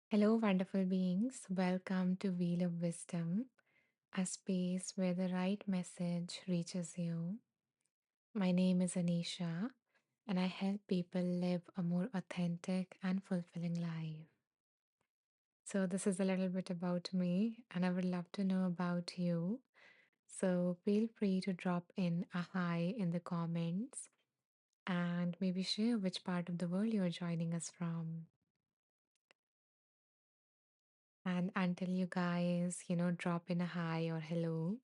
Hello, wonderful beings. Welcome to Wheel of Wisdom, a space where the right message reaches you. My name is Anisha, and I help people live a more authentic and fulfilling life. So, this is a little bit about me, and I would love to know about you. So, feel free to drop in a hi in the comments and maybe share which part of the world you're joining us from. And until you guys, drop in a hi or hello,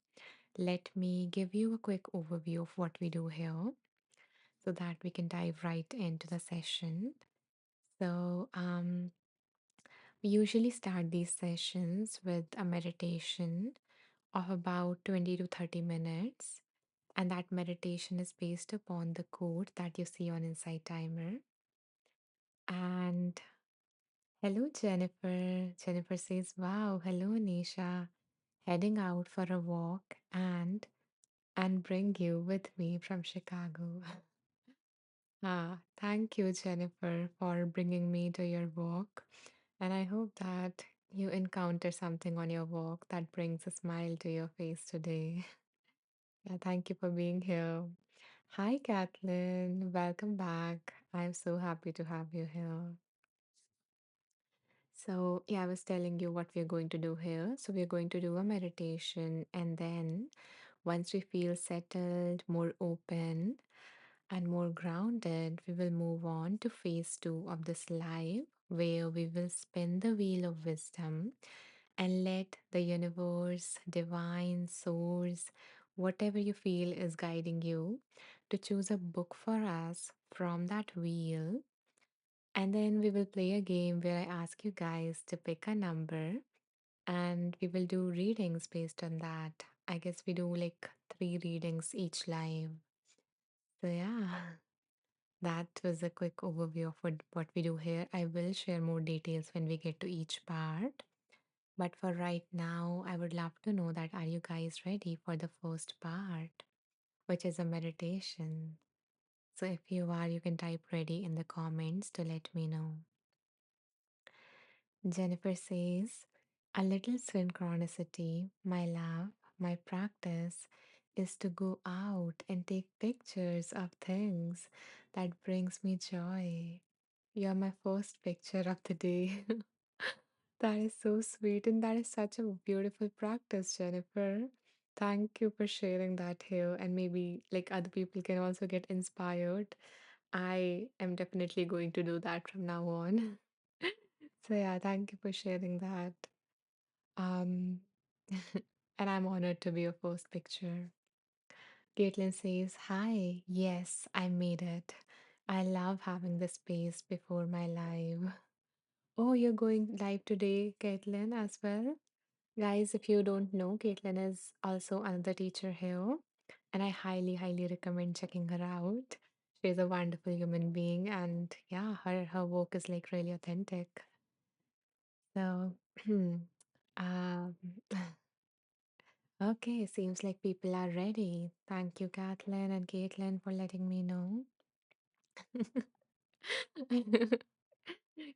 let me give you a quick overview of what we do here so that we can dive right into the session. So, we usually start these sessions with a meditation of about 20 to 30 minutes. And that meditation is based upon the code that you see on Insight Timer. And hello, Jennifer. Jennifer says, wow, hello, Nisha. Heading out for a walk and bring you with me from Chicago. Thank you, Jennifer, for bringing me to your walk. And I hope that you encounter something on your walk that brings a smile to your face today. Yeah, thank you for being here. Hi, Kathleen. Welcome back. I'm so happy to have you here. So, yeah, I was telling you what we're going to do here. So, we're going to do a meditation, and then once we feel settled, more open, and more grounded, we will move on to phase two of this live, where we will spin the wheel of wisdom and let the universe, divine source, whatever you feel is guiding you, to choose a book for us from that wheel. And then we will play a game where I ask you guys to pick a number and we will do readings based on that. I guess we do like three readings each live. So, yeah, that was a quick overview of what we do here. I will share more details when we get to each part. But for right now, I would love to know that are you guys ready for the first part, which is a meditation? So, if you are, you can type ready in the comments to let me know. Jennifer says, a little synchronicity, my love, my practice is to go out and take pictures of things that brings me joy. You're my first picture of the day. That is so sweet and that is such a beautiful practice, Jennifer. Thank you for sharing that here and maybe like other people can also get inspired. I am definitely going to do that from now on. So yeah, thank you for sharing that. Um, and I'm honored to be your first picture. Caitlin says, hi, yes, I made it. I love having the space before my live. Oh, you're going live today, Caitlin, as well? Guys, if you don't know, Caitlin is also another teacher here, and I highly, highly recommend checking her out. She's a wonderful human being, and yeah, her work is like really authentic. So, um, okay, seems like people are ready. Thank you, Kathleen and Caitlin, for letting me know.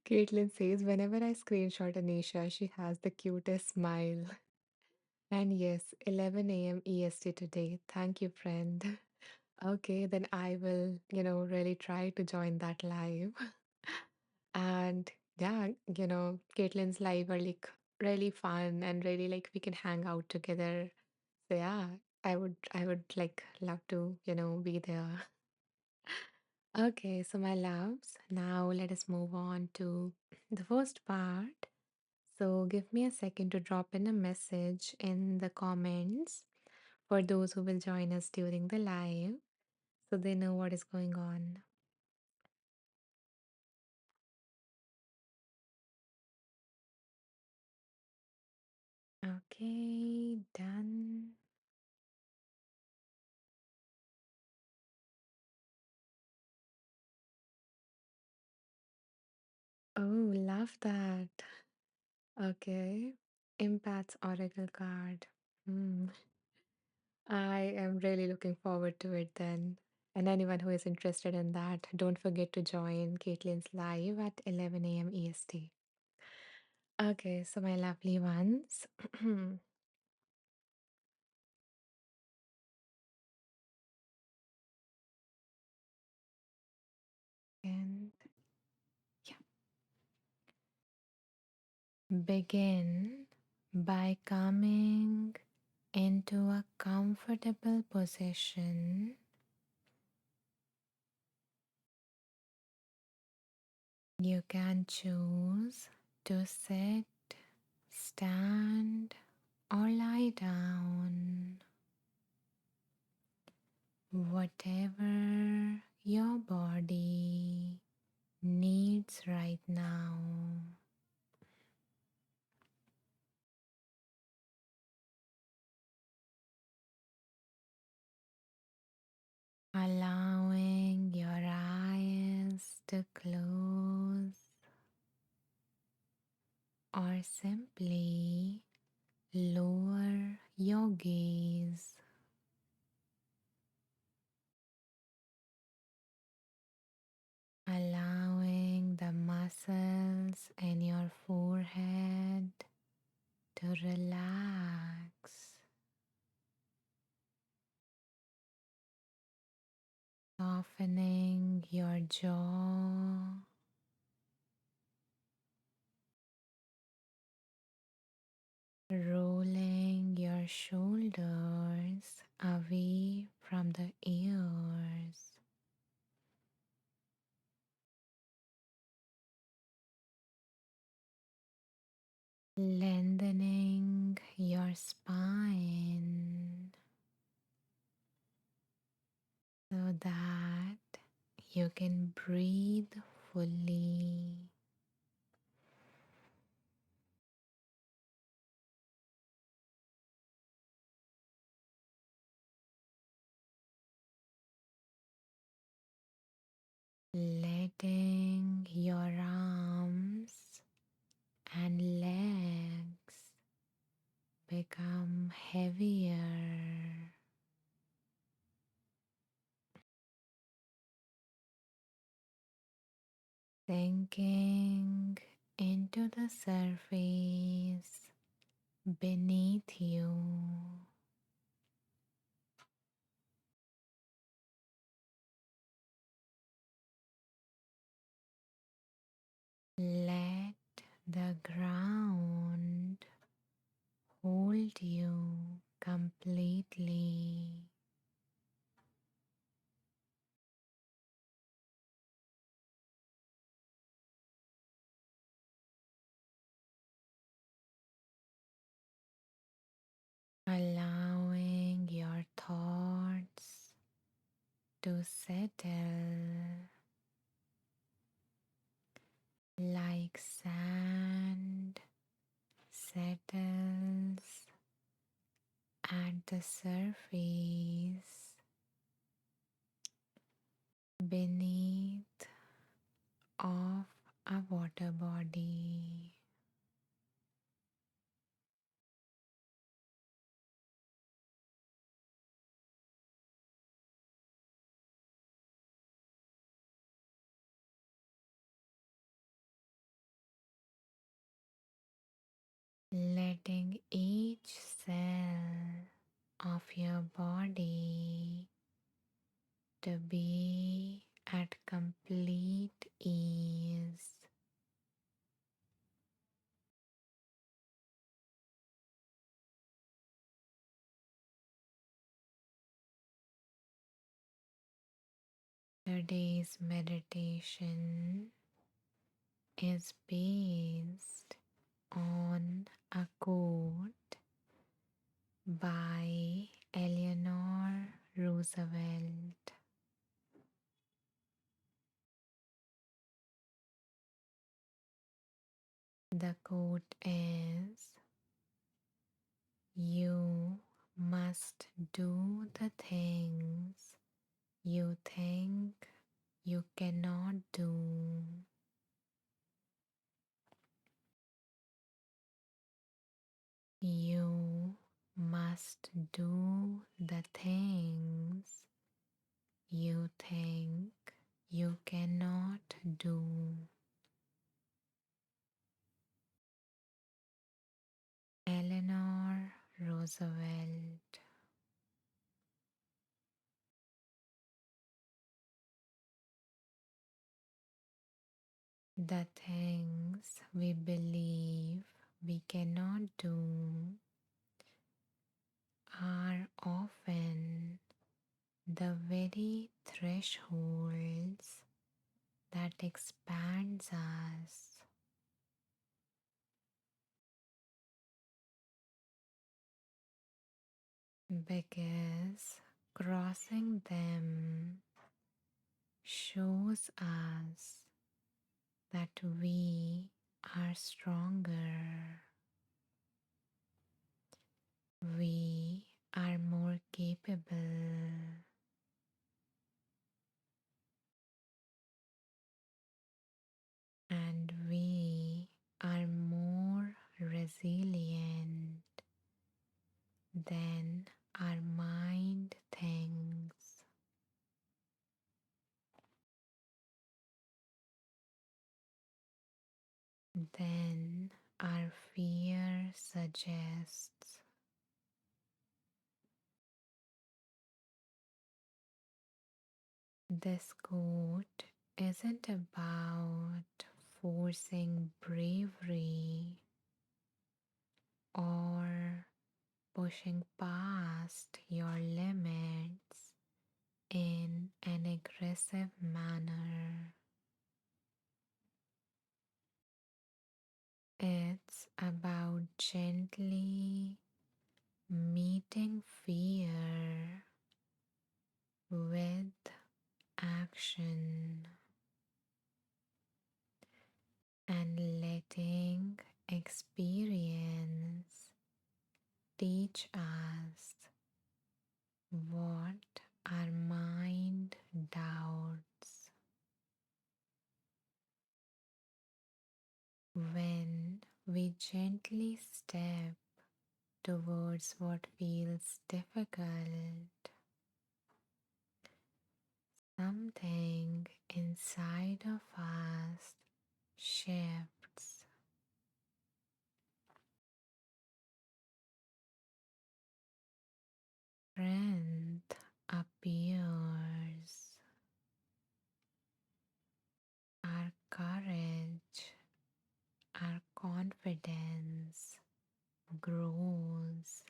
Caitlin says, whenever I screenshot Anisha, she has the cutest smile. And yes, 11 a.m. EST today. Thank you, friend. Okay, then I will, really try to join that live. And yeah, Caitlin's live are like really fun and really like we can hang out together. So yeah, I would like love to, be there. Okay, so my loves, now let us move on to the first part. So give me a second to drop in a message in the comments for those who will join us during the live so they know what is going on. Okay, done. Oh, love that. Okay. Empath's Oracle card. Hmm. I am really looking forward to it then. And anyone who is interested in that, don't forget to join Caitlin's live at 11 a.m. EST. Okay, so my lovely ones. And yeah, begin by coming into a comfortable position. You can choose to sit, stand, or lie down, whatever your body needs right now. Allowing your eyes to close or simply lower your gaze, allowing the muscles in your forehead to relax, softening your jaw, rolling your shoulders away from the ears, lengthening your spine so that you can breathe fully. Letting your arms and legs become heavier, sinking into the surface beneath you. Let the ground hold you completely. Allowing your thoughts to settle like sand settles at the surface beneath of a water body. Letting each cell of your body to be at complete ease. Today's meditation is based on a quote by Eleanor Roosevelt. The quote is, "You must do the things you think you cannot do." You must do the things you think you cannot do. Roosevelt. The things we believe we cannot do are often the very thresholds that expands us, because crossing them shows us that we are stronger, we are more capable, and we are more resilient than our mind thinks. Then our fear suggests. This quote isn't about forcing bravery or pushing past your limits in an aggressive manner. It's about gently meeting fear with action and letting experience teach us what our mind doubts. When we gently step towards what feels difficult, something inside of us shifts. Strength appears, our courage, our confidence grows.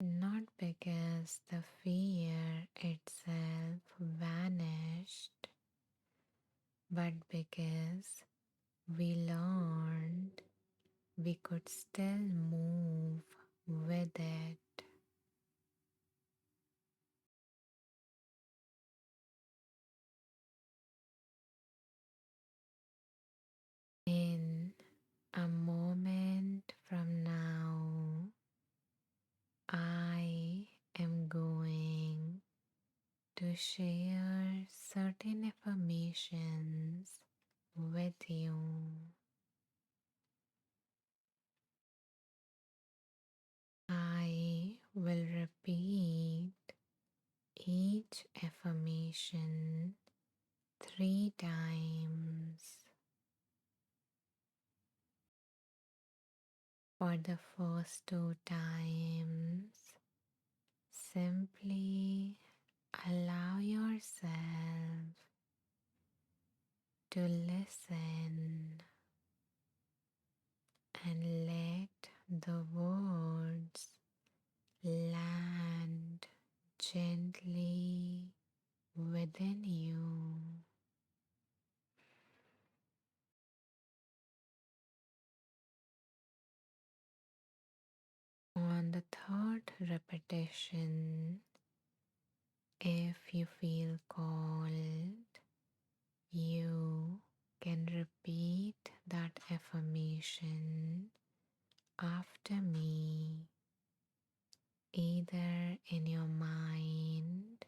Not because the fear itself vanished, but because we learned we could still move with it. In a moment from now, I am going to share certain affirmations with you. I will repeat each affirmation 3 times. For the first 2 times, simply allow yourself to listen and let the words land gently within you. On the third repetition, if you feel called, you can repeat that affirmation after me, either in your mind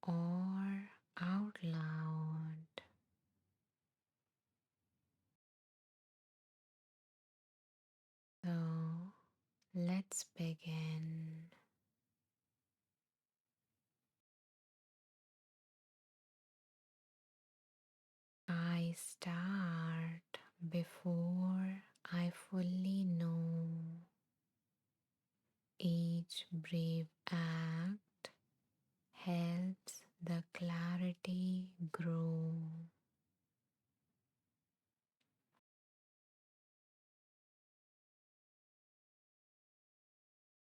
or out loud. So let's begin. I start before I fully know. Each brave act helps the clarity grow.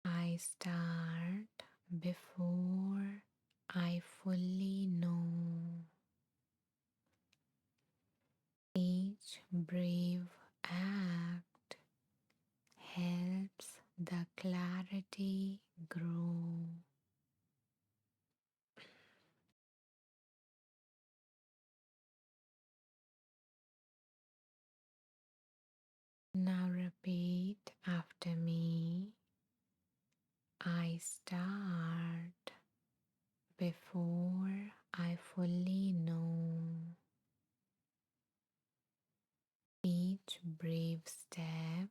I start before I fully know. Each brave act helps the clarity grow. Now repeat after me. I start before I fully know. Each brave step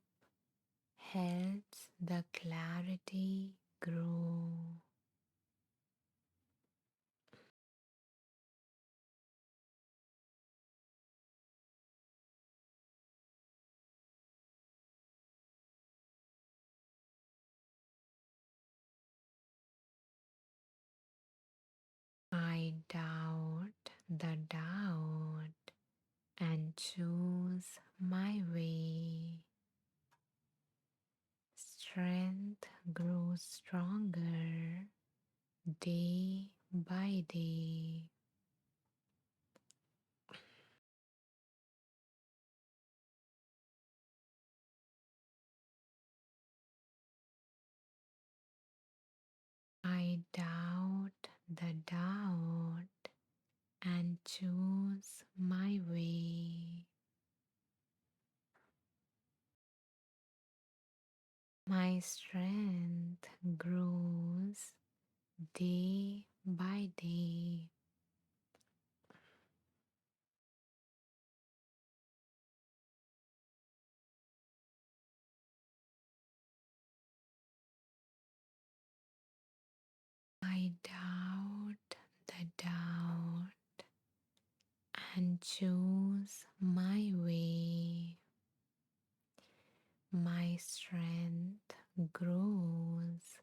helps the clarity grow. I doubt the doubt and choose my way. Strength grows stronger day by day. I doubt the doubt and choose my way. My strength grows day by day. I doubt the doubt and choose my way. My strength grows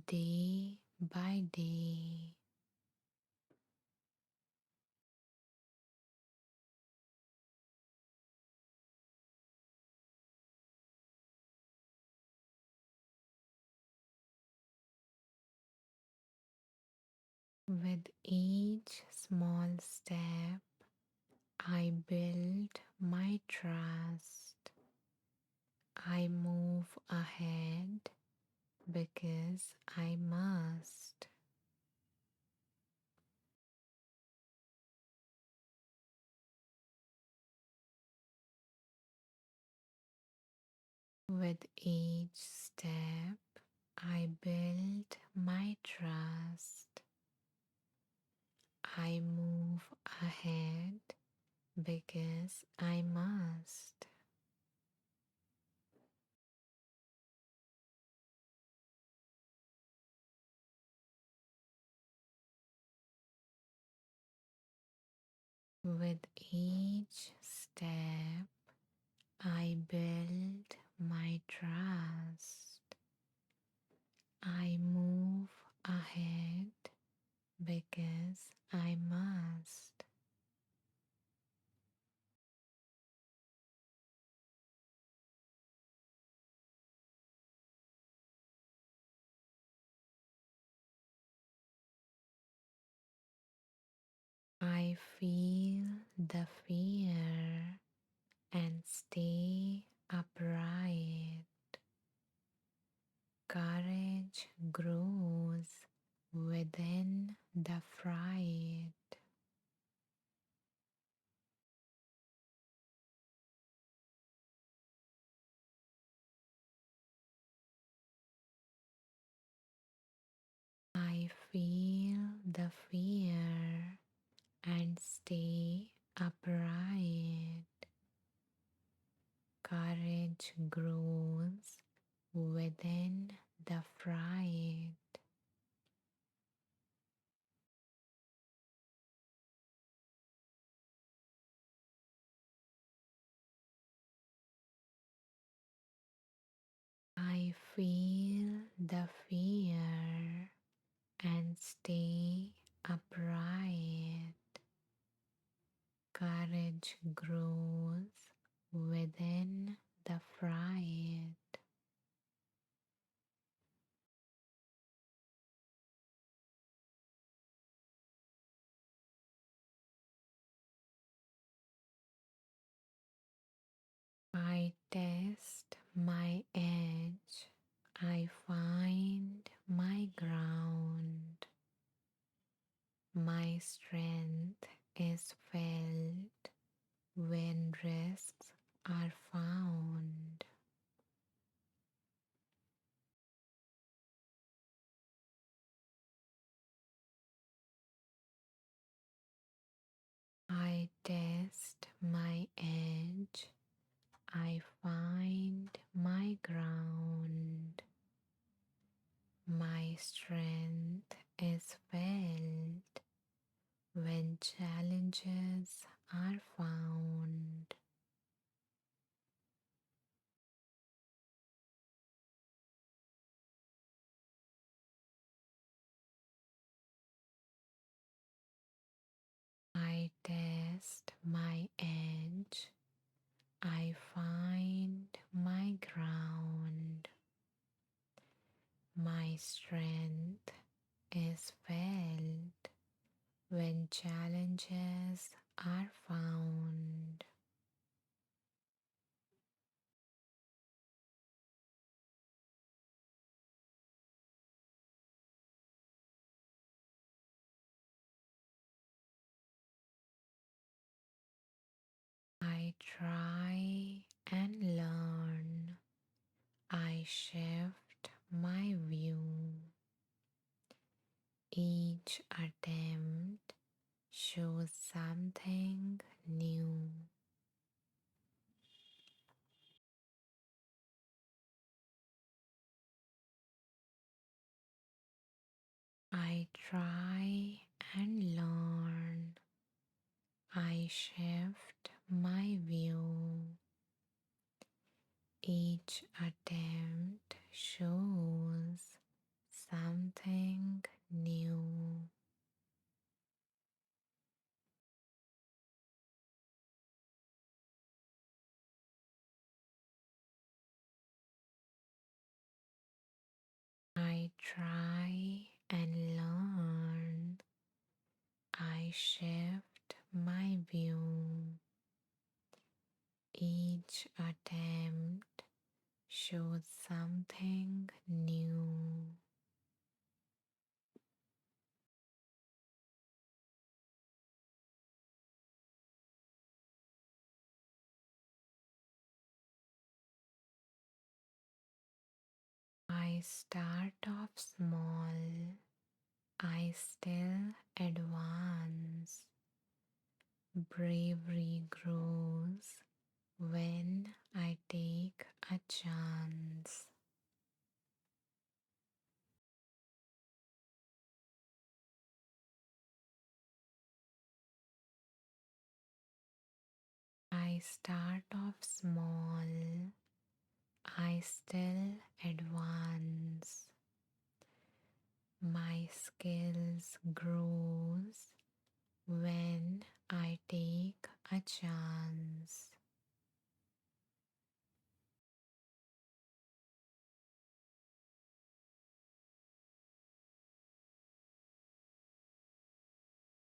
day by day. With each small step, I build my trust. I move ahead because I must. With each step, I build my trust. I move ahead because I must. With each step, I build my trust. I move ahead because I must. I feel the fear and stay upright. Courage grows within the fright. I feel the fear and stay upright. Courage grows within the fright. Feel the fear and stay upright. Courage grows within the fright. I test my edge, I find my ground. My strength is felt when risks are found. I test my edge, I find my ground. My strength is felt when challenges are found. I test my edge, I find my ground. My strength is felt when challenges are found. I try and learn. I shift my view. Each attempt shows something new. I try and learn. I shift my view. Each attempt shows something new. I try and learn. I shift my view. Each attempt shows something new. I start off small. I still advance. Bravery grows when I take a chance. I start off small. I still advance. My skills grows when I take a chance.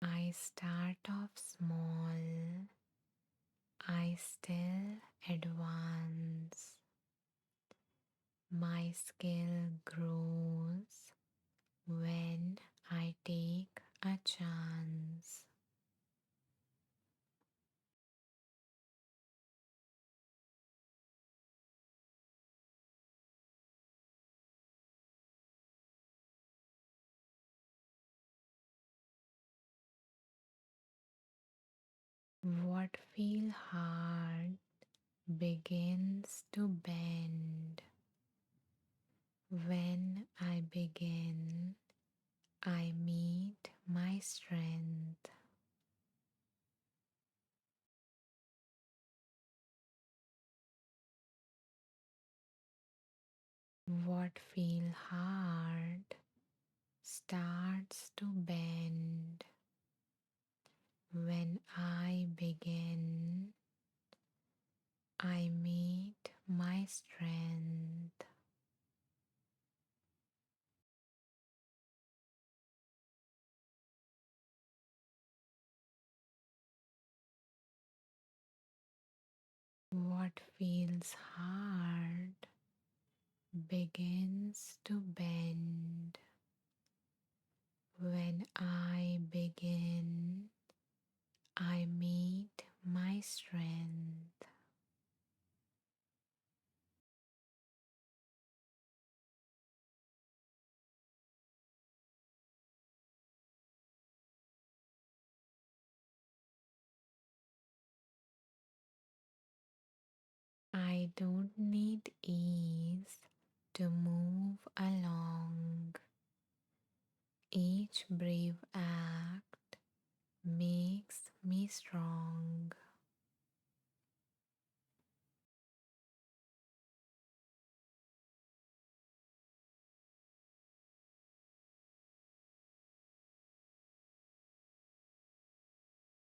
I start off small. I still advance. My skill grows when I take a chance. What feel hard begins to bend. When I begin, I meet my strength. What feels hard starts to bend. When I begin, I meet my strength. What feels hard begins to bend. When I begin, I meet my strength. I don't need ease to move along. Each brave act makes me strong.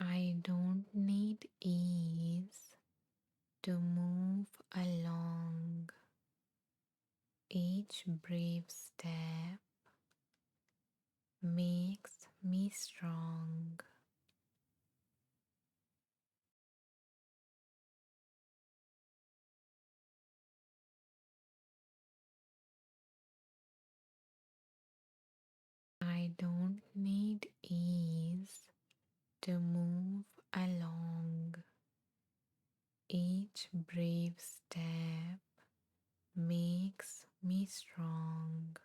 I don't need ease to move along. Each brave step makes me strong. I don't need ease to move along. Each brave step makes me strong.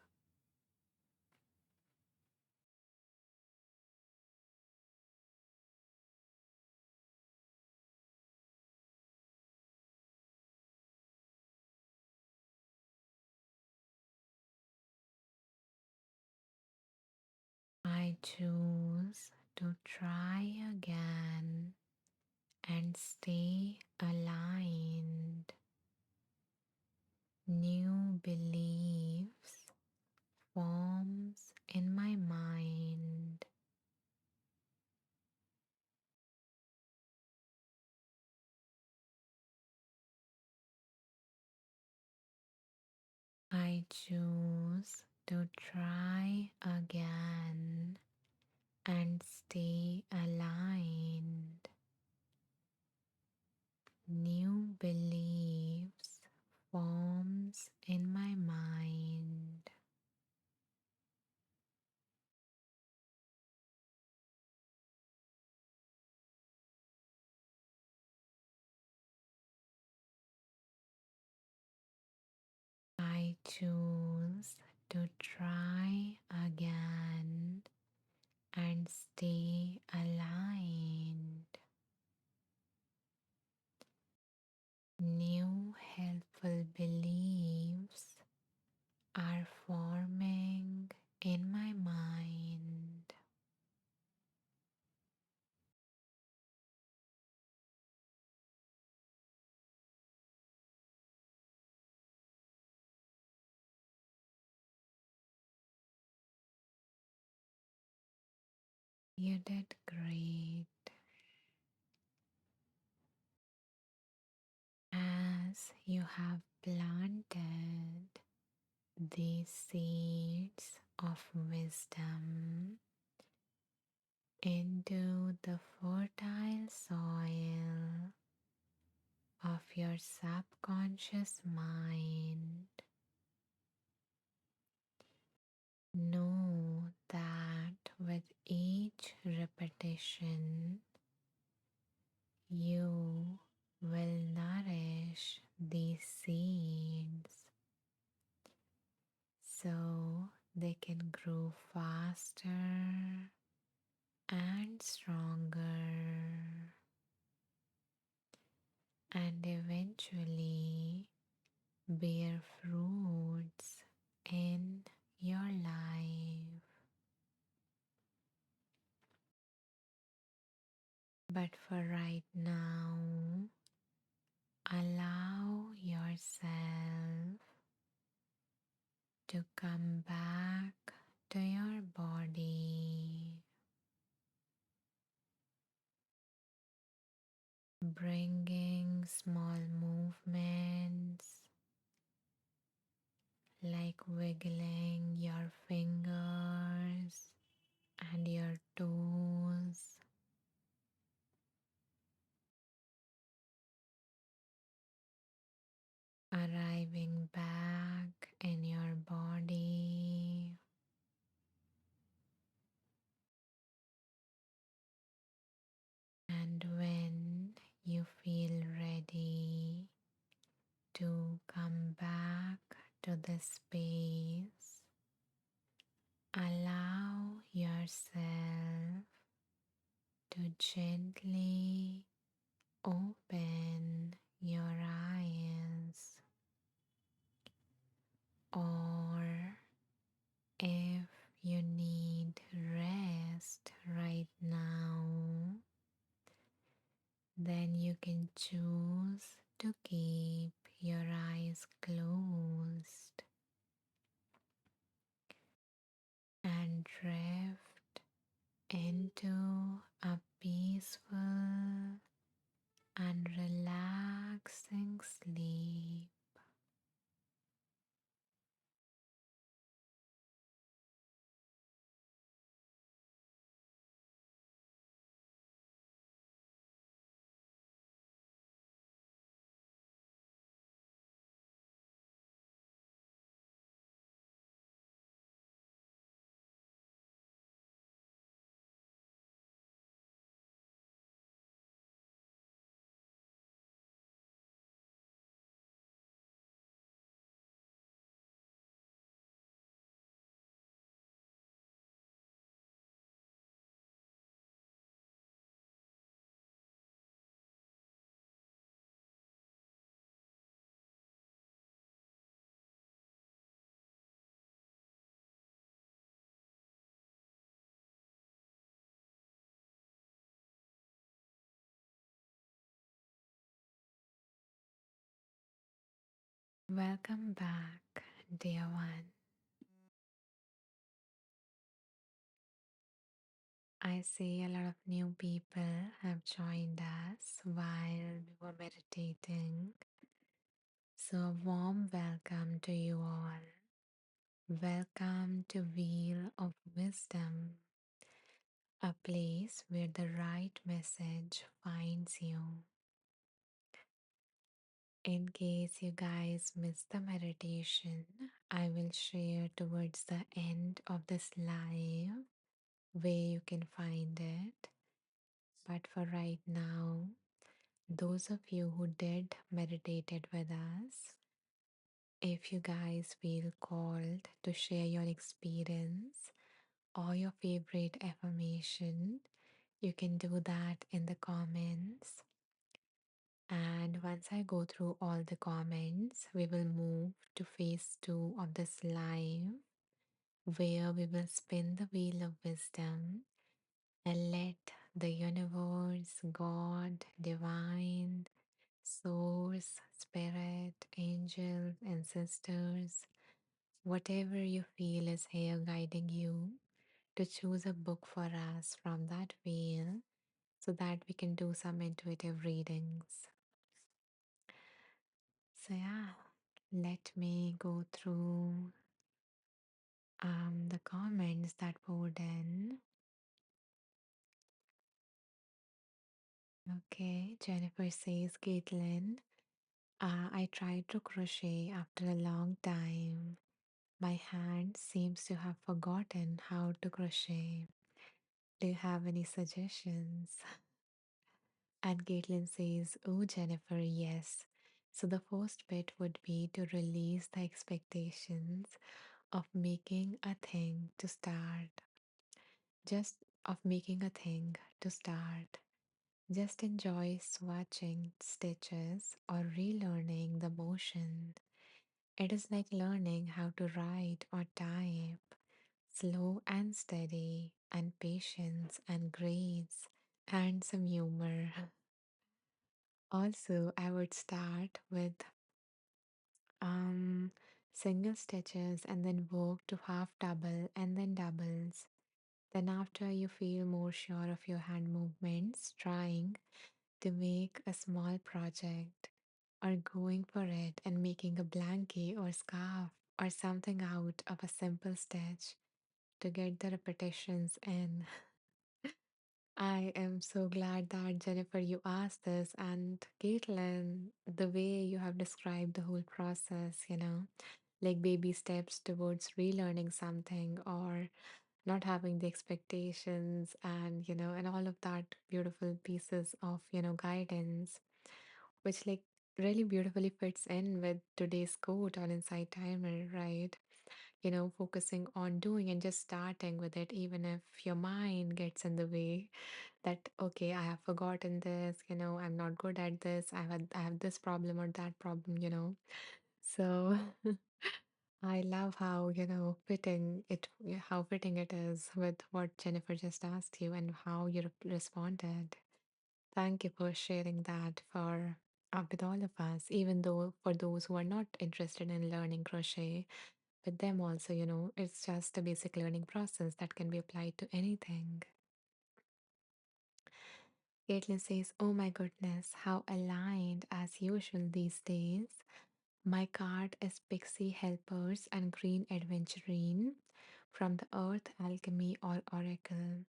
I choose to try again and stay aligned. New beliefs forms in my mind. I choose to try again and stay aligned. New beliefs forms in my mind. I choose to try again and stay aligned. New helpful beliefs are forming in my mind. You did great. As you have planted these seeds of wisdom into the fertile soil of your subconscious mind, know that with each repetition, you will nourish these seeds so they can grow faster and stronger and eventually bear fruits in your life. But for right now, allow yourself to come back to your body, bringing small movements like wiggling your fingers and your toes, arriving back in your body. And when you feel ready to come back to the space, allow yourself to gently open your eyes, or if you need rest right now, then you can choose to keep your eyes closed and drift into a peaceful and relaxing sleep. Welcome back, dear one. I see a lot of new people have joined us while we were meditating. So, a warm welcome to you all. Welcome to Wheel of Wisdom, a place where the right message finds you. In case you guys missed the meditation, I will share towards the end of this live where you can find it. But for right now, those of you who did meditated with us, if you guys feel called to share your experience or your favorite affirmation, you can do that in the comments. And once I go through all the comments, we will move to phase two of this live, where we will spin the wheel of wisdom and let the universe, God, divine, source, spirit, angels, ancestors, whatever you feel is here guiding you, to choose a book for us from that wheel so that we can do some intuitive readings. So, yeah, let me go through the comments that poured in. Okay, Jennifer says, Caitlin, I tried to crochet after a long time. My hand seems to have forgotten how to crochet. Do you have any suggestions? And Caitlin says, Oh, Jennifer, yes. So the first bit would be to release the expectations of making a thing to start. Just of making a thing to start. Just enjoy swatching stitches or relearning the motion. It is like learning how to write or type, slow and steady, and patience and grace, and some humor. Also, I would start with um, single stitches and then work to half double and then doubles. Then, after you feel more sure of your hand movements, trying to make a small project or going for it and making a blanket or scarf or something out of a simple stitch to get the repetitions in. I am so glad that Jennifer, you asked this, and Caitlin, the way you have described the whole process, like baby steps towards relearning something or not having the expectations and all of that beautiful pieces of guidance, which like really beautifully fits in with today's quote on Inside Timer, right? Focusing on doing and just starting with it, even if your mind gets in the way that, okay, I have forgotten this, I'm not good at this, I have this problem or that problem. So I love how, how fitting it is with what Jennifer just asked you and how you responded. Thank you for sharing that for with all of us, even though for those who are not interested in learning crochet, with them also, it's just a basic learning process that can be applied to anything. Caitlin says, oh my goodness, how aligned as usual these days. My card is Pixie Helpers and Green Adventurine from the Earth Alchemy or Oracle.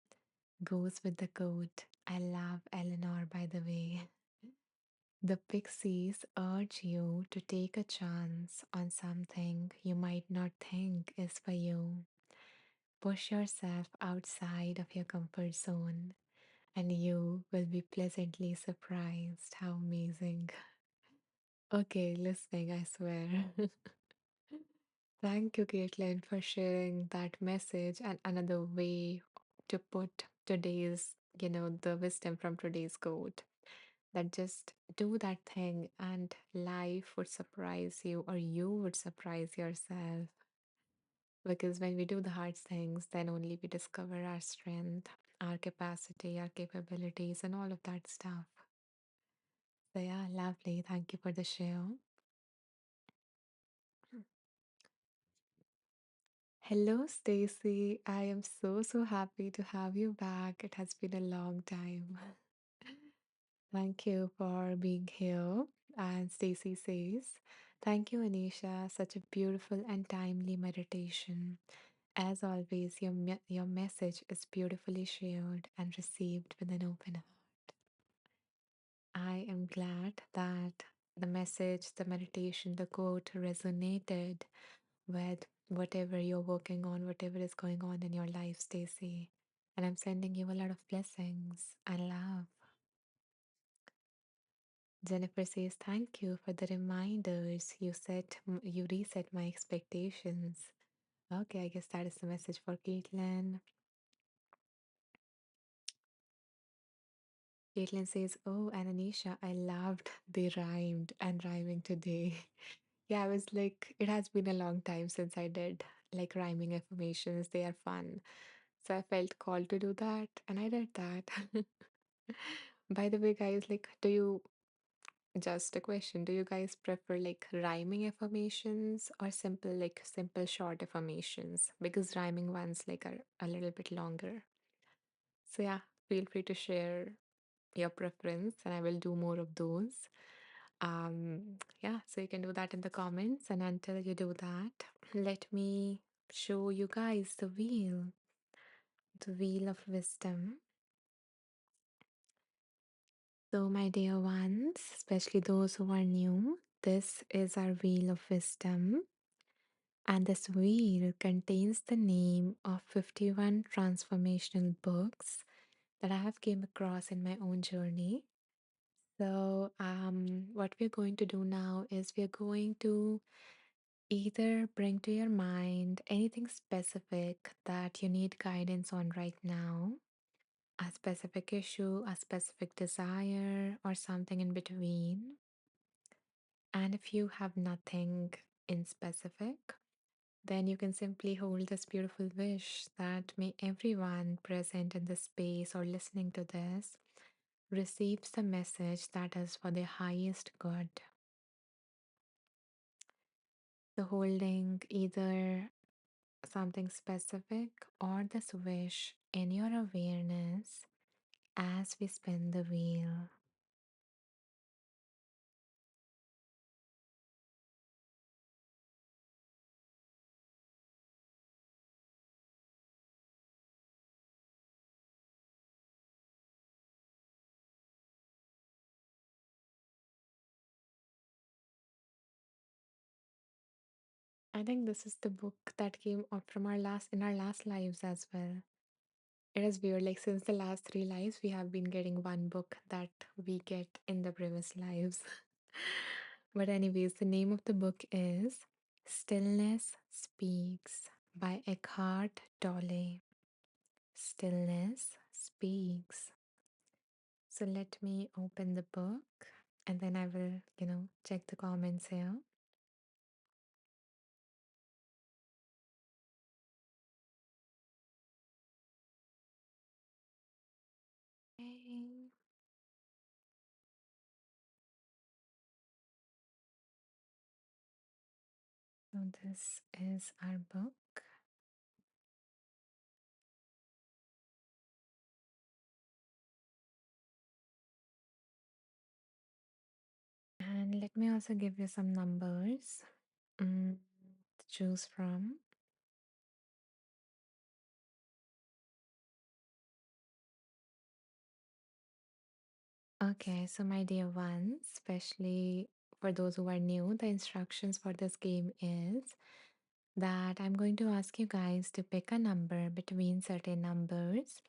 Goes with the quote. I love Eleanor, by the way. The pixies urge you to take a chance on something you might not think is for you. Push yourself outside of your comfort zone, and you will be pleasantly surprised. How amazing! Okay, listening, I swear. Thank you, Caitlin, for sharing that message and another way to put today's, the wisdom from today's quote, that just do that thing and life would surprise you or you would surprise yourself. Because when we do the hard things, then only we discover our strength, our capacity, our capabilities, and all of that stuff. So, yeah, lovely. Thank you for the show. Hello, Stacy. I am so happy to have you back. It has been a long time. Thank you for being here. And Stacy says, thank you, Anisha. Such a beautiful and timely meditation. As always, your message is beautifully shared and received with an open heart. I am glad that the message, the meditation, the quote resonated with whatever you're working on, whatever is going on in your life, Stacy. And I'm sending you a lot of blessings and love. Jennifer says, thank you for the reminders. You reset my expectations. Okay, I guess that is the message for Caitlin. Caitlin says, oh, and Anisha, I loved the rhymed and rhyming today. Yeah, I was like, it has been a long time since I did like rhyming affirmations. They are fun. So I felt called to do that and I did that. By the way, guys, like, just a question, do you guys prefer like rhyming affirmations or simple short affirmations? Because rhyming ones like are a little bit longer. So yeah, feel free to share your preference and I will do more of those. Yeah, so you can do that in the comments. And until you do that, let me show you guys the wheel of wisdom. So, my dear ones, especially those who are new, this is our wheel of wisdom. And this wheel contains the name of 51 transformational books that I have came across in my own journey. So, what we're going to do now is we're going to either bring to your mind anything specific that you need guidance on right now, a specific issue, a specific desire, or something in between. And if you have nothing in specific, then you can simply hold this beautiful wish that may everyone present in this space or listening to this receives the message that is for their highest good. So, holding either something specific or this wish in your awareness as we spin the wheel. I think this is the book that came up from our last lives as well. It is weird, like since the last three lives, we have been getting one book that we get in the previous lives. But, anyways, the name of the book is Stillness Speaks by Eckhart Tolle. Stillness Speaks. So, let me open the book and then I will, check the comments here. Okay. So, this is our book. And let me also give you some numbers to choose from. Okay, so my dear ones, especially for those who are new, the instructions for this game is that I'm going to ask you guys to pick a number between certain numbers,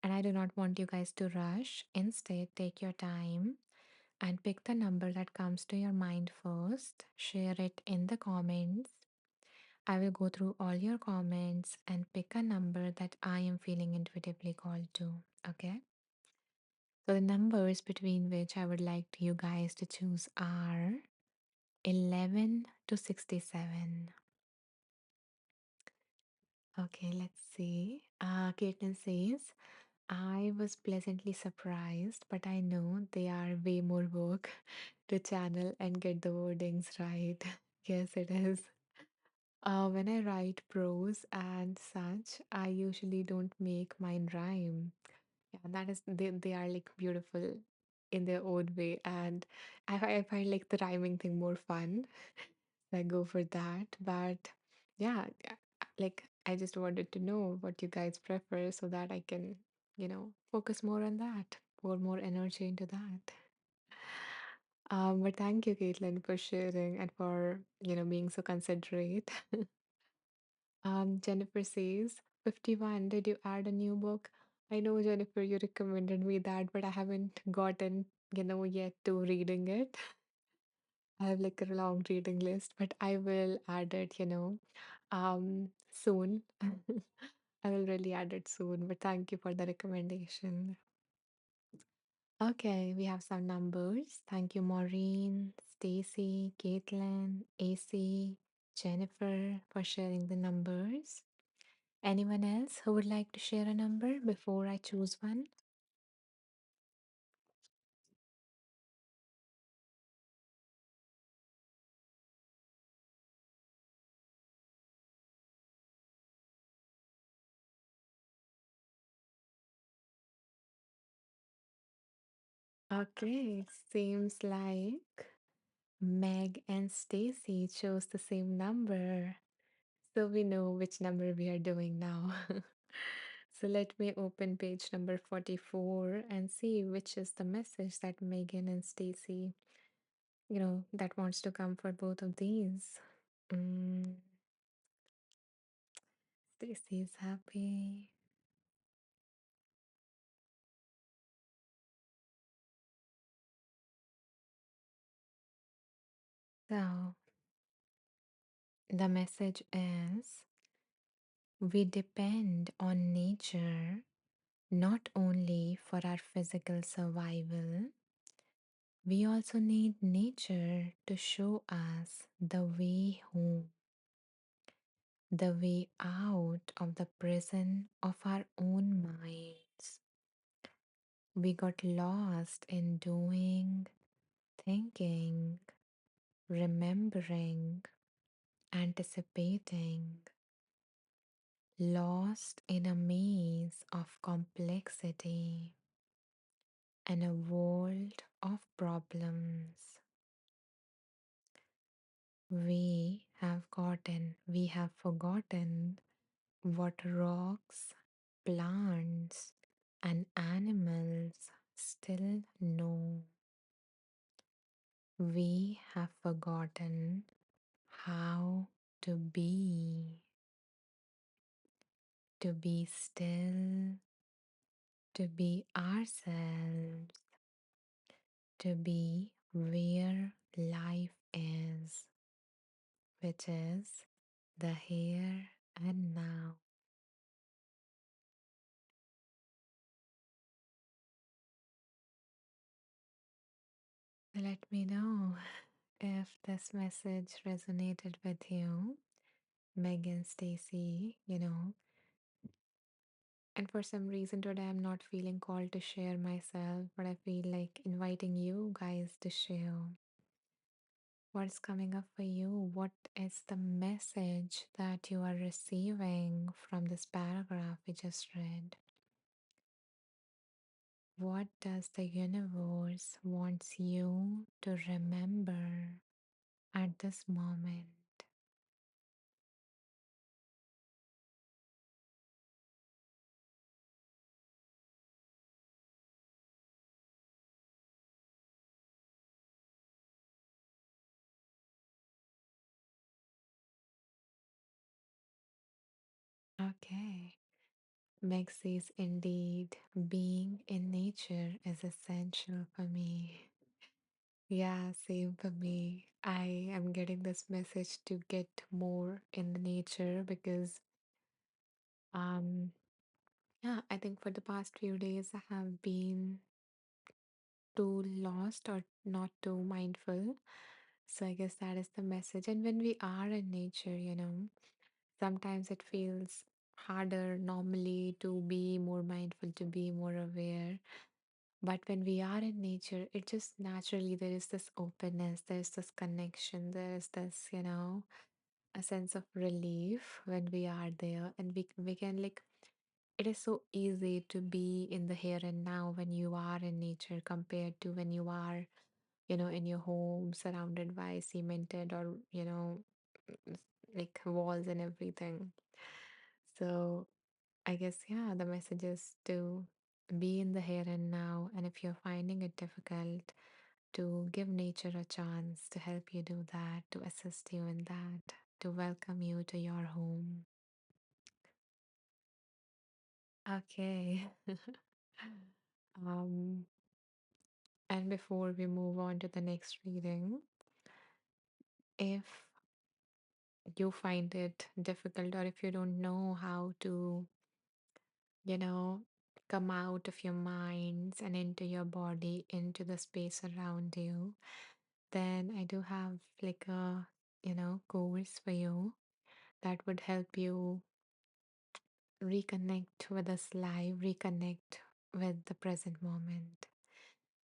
and I do not want you guys to rush. Instead, take your time and pick the number that comes to your mind first. Share it in the comments. I will go through all your comments and pick a number that I am feeling intuitively called to. Okay? So the numbers between which I would like you guys to choose are 11 to 67. Okay, let's see. Caitlin says, I was pleasantly surprised, but I know they are way more work to channel and get the wordings right. Yes, it is. When I write prose and such, I usually don't make mine rhyme. Yeah, that is they are like beautiful in their own way, and I find like the rhyming thing more fun. I go for that. But yeah, like I just wanted to know what you guys prefer so that I can, focus more on that, pour more energy into that. But thank you, Caitlin, for sharing and for, being so considerate. Jennifer says, 51, did you add a new book? I know, Jennifer, you recommended me that, but I haven't gotten, yet to reading it. I have like a long reading list, but I will add it, soon. I will really add it soon, but thank you for the recommendation. Okay, we have some numbers. Thank you, Maureen, Stacy, Caitlin, AC, Jennifer, for sharing the numbers. Anyone else who would like to share a number before I choose one? Okay, seems like Meg and Stacy chose the same number. So we know which number we are doing now. So let me open page number 44 and see which is the message that Megan and Stacy, that wants to come for both of these. Mm, Stacy is happy. So the message is we depend on nature not only for our physical survival, we also need nature to show us the way home, the way out of the prison of our own minds. We got lost in doing, thinking, remembering, anticipating, lost in a maze of complexity and a world of problems. We have forgotten what rocks, plants, and animals still know. We have forgotten how to be still, to be ourselves, to be where life is, which is the here and now. Let me know if this message resonated with you, Megan, Stacy, and for some reason today I'm not feeling called to share myself, but I feel like inviting you guys to share what's coming up for you. What is the message that you are receiving from this paragraph we just read? What does the universe wants you to remember at this moment? Okay. Meg says, indeed, being in nature is essential for me. Yeah, same for me. I am getting this message to get more in the nature because, um, yeah, I think for the past few days I have been too lost or not too mindful. So I guess that is the message. And when we are in nature, sometimes it feels harder normally to be more mindful, to be more aware. But when we are in nature, it just naturally there is this openness, there's this connection, there's this, a sense of relief when we are there, and we can like it is so easy to be in the here and now when you are in nature compared to when you are, in your home surrounded by cemented or, s- like walls and everything. So I guess, yeah, the message is to be in the here and now. And if you're finding it difficult, to give nature a chance to help you do that, to assist you in that, to welcome you to your home. Okay. um, and before we move on to the next reading, if you find it difficult or if you don't know how to, you know, come out of your minds and into your body, into the space around you, then I do have like a, course for you that would help you reconnect with us live, reconnect with the present moment.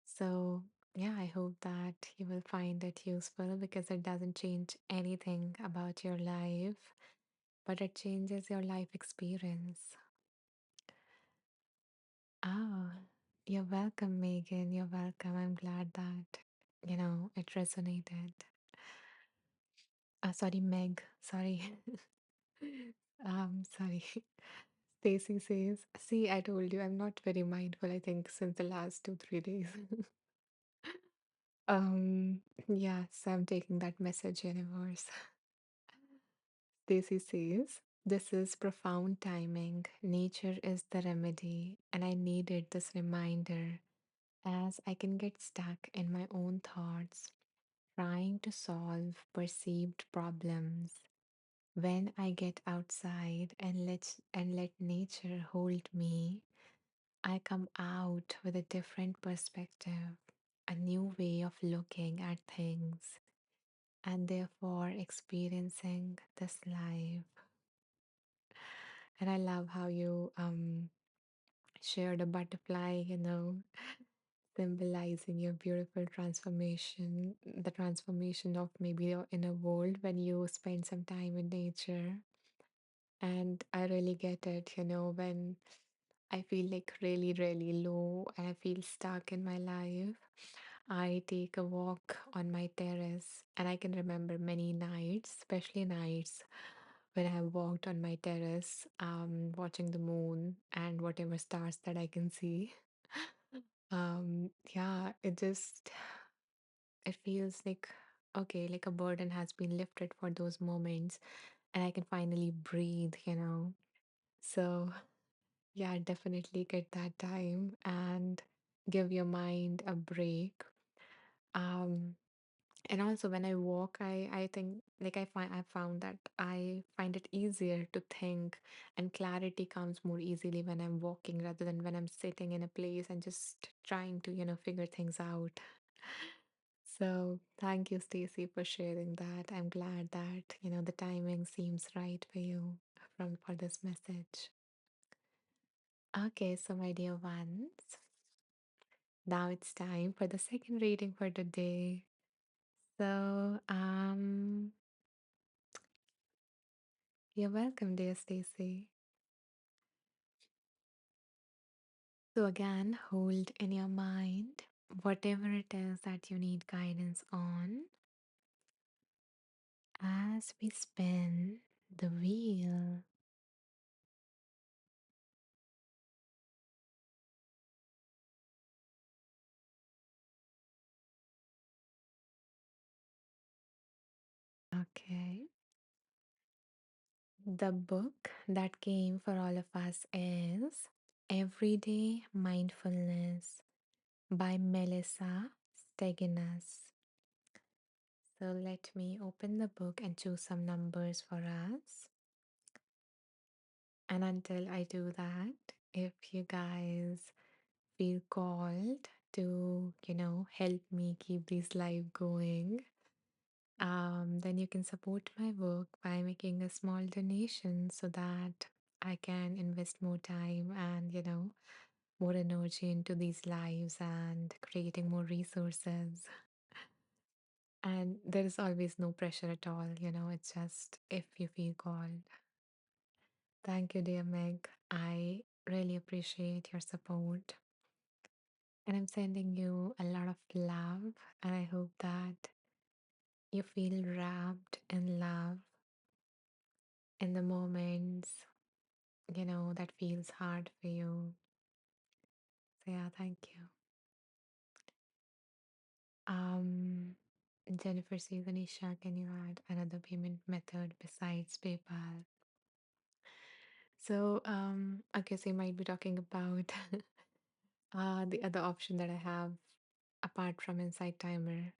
So, yeah, I hope that you will find it useful because it doesn't change anything about your life, but it changes your life experience. Oh, you're welcome, Megan. You're welcome. I'm glad that, it resonated. Sorry, Meg. Sorry. Sorry. Stacy says, see, I told you I'm not very mindful, I think, since the last 2, 3 days. Yes, I'm taking that message, universe. Stacy says, this is profound timing. Nature is the remedy, and I needed this reminder as I can get stuck in my own thoughts, trying to solve perceived problems. When I get outside and let nature hold me, I come out with a different perspective, a new way of looking at things, and therefore experiencing this life. And I love how you shared a butterfly, symbolizing your beautiful transformation, the transformation of maybe your inner world when you spend some time in nature. And I really get it, when I feel like really, really low and I feel stuck in my life. I take a walk on my terrace, and I can remember many nights, especially nights when I walked on my terrace, watching the moon and whatever stars that I can see. Yeah, it feels like, okay, like a burden has been lifted for those moments, and I can finally breathe. So, yeah, definitely get that time and give your mind a break. Um, and also when I walk, I think like I found that I find it easier to think, and clarity comes more easily when I'm walking rather than when I'm sitting in a place and just trying to, figure things out. So thank you, Stacey, for sharing that. I'm glad that, the timing seems right for you for this message. Okay, so my dear ones, now it's time for the second reading for the day. So, you're welcome, dear Stacy. So again, hold in your mind whatever it is that you need guidance on as we spin the wheel. Okay. The book that came for all of us is Everyday Mindfulness by Melissa Steginas. So let me open the book and choose some numbers for us. And until I do that, if you guys feel called to, help me keep this live going, then you can support my work by making a small donation so that I can invest more time and, more energy into these lives and creating more resources. And there is always no pressure at all, it's just if you feel called. Thank you, dear Meg. I really appreciate your support. And I'm sending you a lot of love. And I hope that you feel wrapped in love in the moments, that feels hard for you. So, yeah, thank you. Um, Jennifer says, Anisha, can you add another payment method besides PayPal? So, okay, so you might be talking about the other option that I have apart from Insight Timer,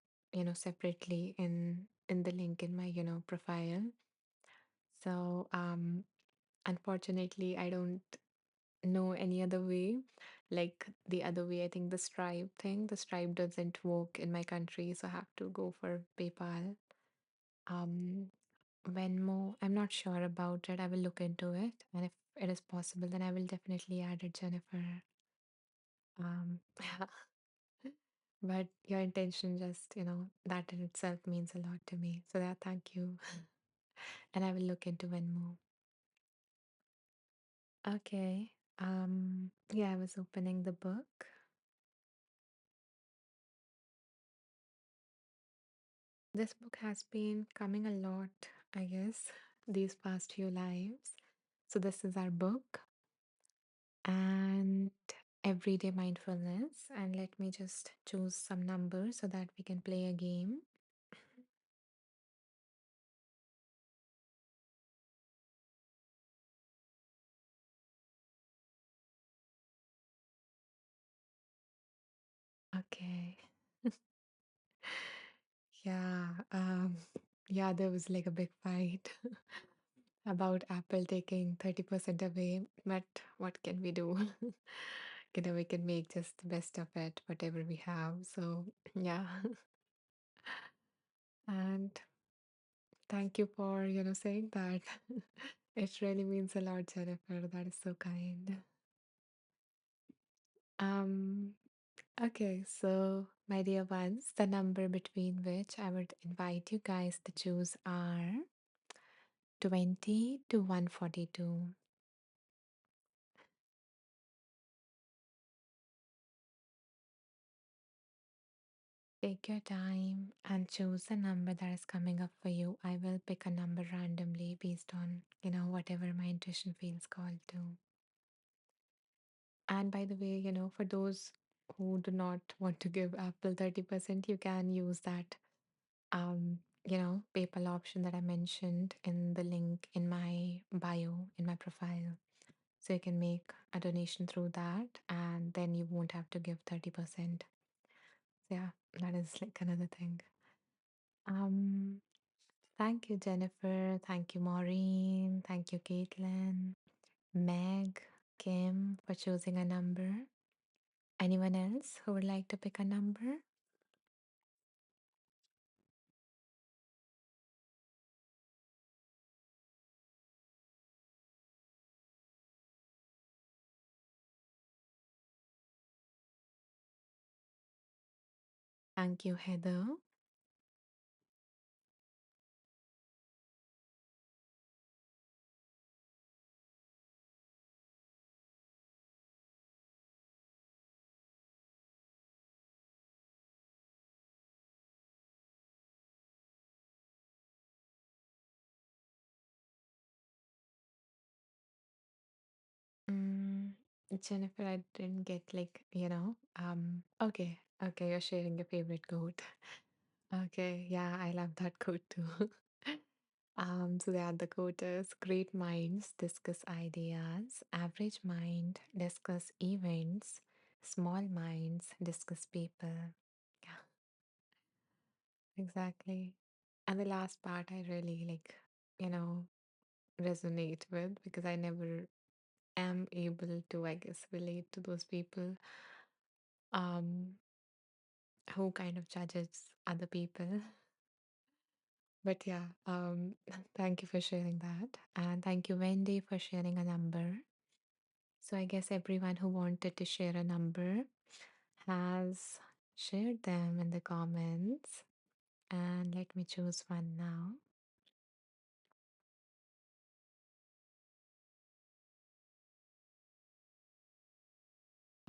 separately in the link in my, profile. So, unfortunately, I don't know any other way. Like the other way, I think the Stripe doesn't work in my country, so I have to go for PayPal. Um, Venmo, I'm not sure about it. I will look into it, and if it is possible, then I will definitely add it, Jennifer. Yeah. But your intention just, that in itself means a lot to me. So that thank you. And I will look into Venmo. Okay. Yeah, I was opening the book. This book has been coming a lot, I guess, these past few lives. So this is our book and everyday mindfulness. And let me just choose some numbers so that we can play a game. Okay. Yeah, yeah, there was like a big fight about Apple taking 30% away, but what can we do? We can make just the best of it, whatever we have. So, yeah. And thank you for, saying that. It really means a lot, Jennifer. That is so kind. Um, Okay, so my dear ones, the number between which I would invite you guys to choose are 20 to 142. Take your time and choose the number that is coming up for you. I will pick a number randomly based on, whatever my intuition feels called to. And by the way, for those who do not want to give Apple 30%, you can use that PayPal option that I mentioned in the link in my bio, in my profile. So you can make a donation through that and then you won't have to give 30%. So yeah, that is like another thing. Um, Thank you, Jennifer. Thank you, Maureen. Thank you, Caitlin, Meg, Kim, for choosing a number. Anyone else who would like to pick a number? Thank you, Heather. Mm, Jennifer, I didn't get okay, you're sharing your favorite quote. Okay, yeah, I love that quote too. So yeah, the quote is great minds discuss ideas, average mind discuss events, small minds discuss people. Yeah, exactly. And the last part I really you know, resonate with because I never am able to, I guess, relate to those people um who kind of judges other people. But yeah, thank you for sharing that. And thank you, Wendy, for sharing a number. So I guess everyone who wanted to share a number has shared them in the comments. And let me choose one now.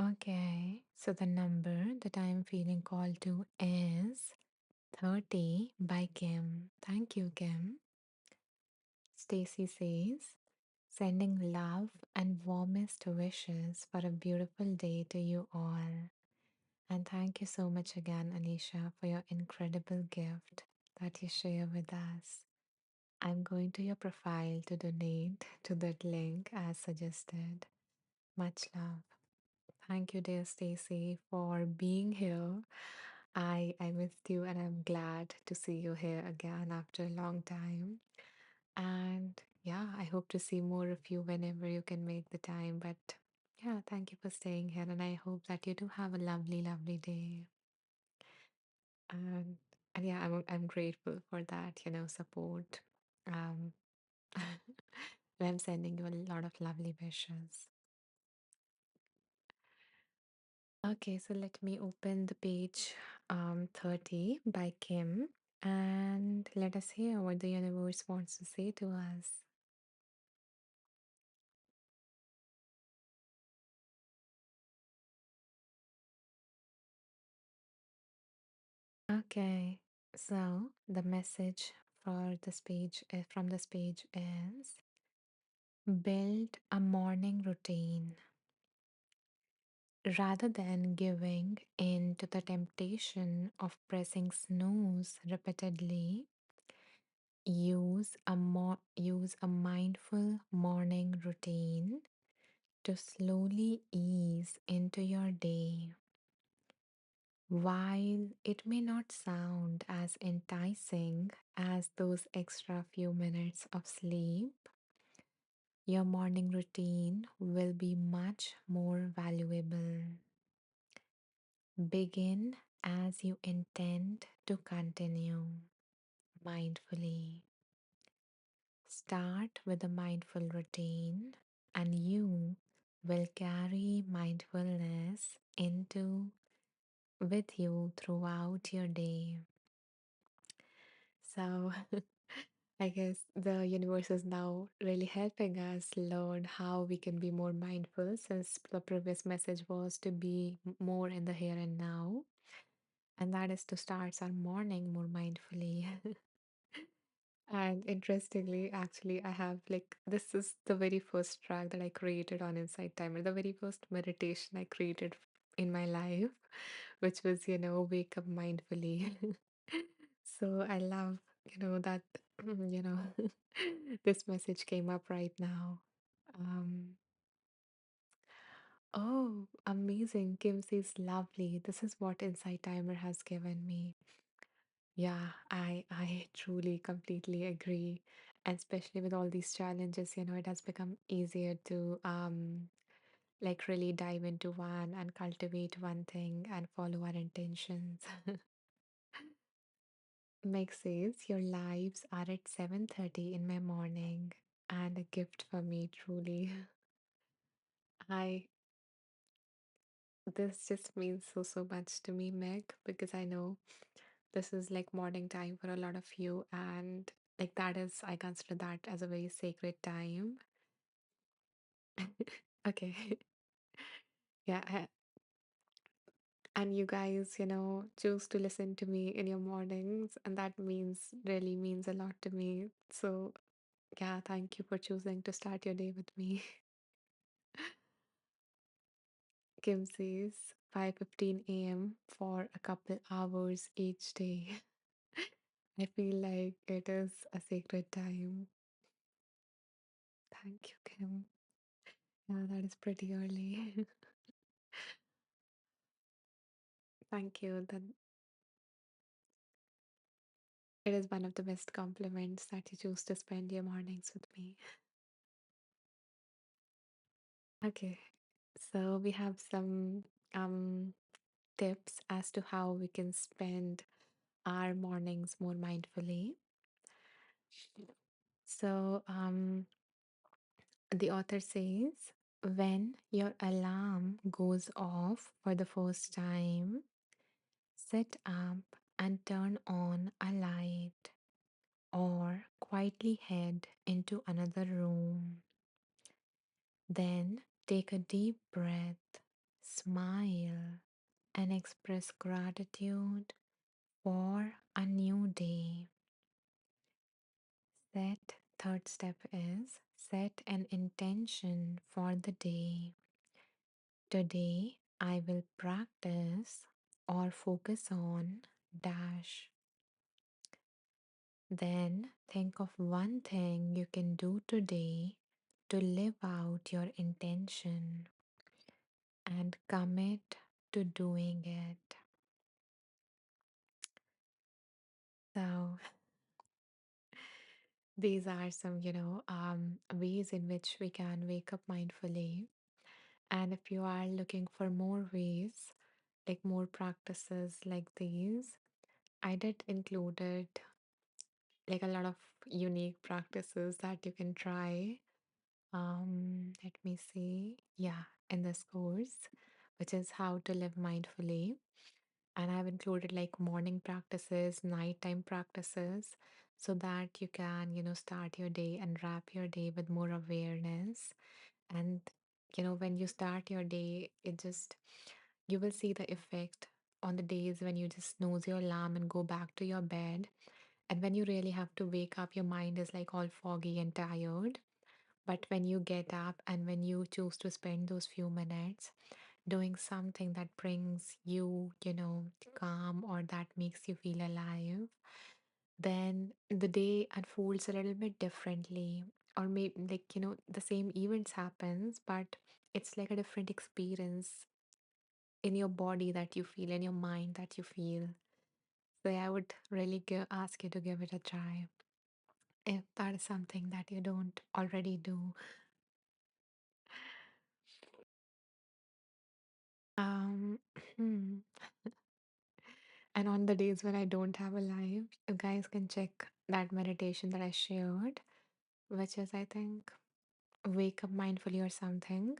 Okay, so the number that I'm feeling called to is 30 by Kim. Thank you, Kim. Stacy says, sending love and warmest wishes for a beautiful day to you all. And thank you so much again, Alicia, for your incredible gift that you share with us. I'm going to your profile to donate to that link as suggested. Much love. Thank you, dear Stacy, for being here. I missed you and I'm glad to see you here again after a long time. And yeah, I hope to see more of you whenever you can make the time. But yeah, thank you for staying here and I hope that you do have a lovely, lovely day. And and yeah, I'm grateful for that, support. Um and I'm sending you a lot of lovely wishes. Okay, so let me open the page 30 by Kim and let us hear what the universe wants to say to us. Okay, so the message for this page from this page is build a morning routine rather than giving in to the temptation of pressing snooze repeatedly. Use a mindful morning routine to slowly ease into your day. While it may not sound as enticing as those extra few minutes of sleep, your morning routine will be much more valuable. Begin as you intend to continue mindfully. Start with a mindful routine, and you will carry mindfulness into with you throughout your day. So, I guess the universe is now really helping us learn how we can be more mindful, since the previous message was to be more in the here and now, and that is to start our morning more mindfully. And interestingly, actually, I have like this is the very first track that I created on Insight Timer, the very first meditation I created in my life, which was, wake up mindfully. So I love, that, you know, this message came up right now. Um, oh, amazing. Kim says, lovely. This is what Insight Timer has given me. Yeah, I truly completely agree. And especially with all these challenges, it has become easier to like really dive into one and cultivate one thing and follow our intentions. Meg says your lives are at 7:30 in my morning and a gift for me truly. I This just means so much to me, Meg, because I know this is like morning time for a lot of you, and like that is, I consider that as a very sacred time. Okay. Yeah, and you guys, choose to listen to me in your mornings, and that means really means a lot to me. So, yeah, thank you for choosing to start your day with me. Kim says 5:15 a.m. for a couple hours each day. I feel like it is a sacred time. Thank you, Kim. Yeah, that is pretty early. Thank you. That it is one of the best compliments that you choose to spend your mornings with me. Okay. So we have some um tips as to how we can spend our mornings more mindfully. So the author says when your alarm goes off for the first time, sit up and turn on a light or quietly head into another room. Then take a deep breath, smile, and express gratitude for a new day. Third step is set an intention for the day. Today, I will practice or focus on dash. Then think of one thing you can do today to live out your intention and commit to doing it. So, these are some, ways in which we can wake up mindfully. And if you are looking for more ways, like more practices like these, I did included like a lot of unique practices that you can try. Let me see. Yeah, in this course, which is how to live mindfully. And I've included like morning practices, nighttime practices, so that you can, start your day and wrap your day with more awareness. And, when you start your day, you will see the effect on the days when you just snooze your alarm and go back to your bed. And when you really have to wake up, your mind is like all foggy and tired. But when you get up and when you choose to spend those few minutes doing something that brings you, calm or that makes you feel alive, then the day unfolds a little bit differently. Or maybe like, the same events happens, but it's like a different experience in your body that you feel, in your mind that you feel. So I would really ask you to give it a try if that is something that you don't already do. Um, and on the days when I don't have a live, you guys can check that meditation that I shared, which is, I think, wake up mindfully or something.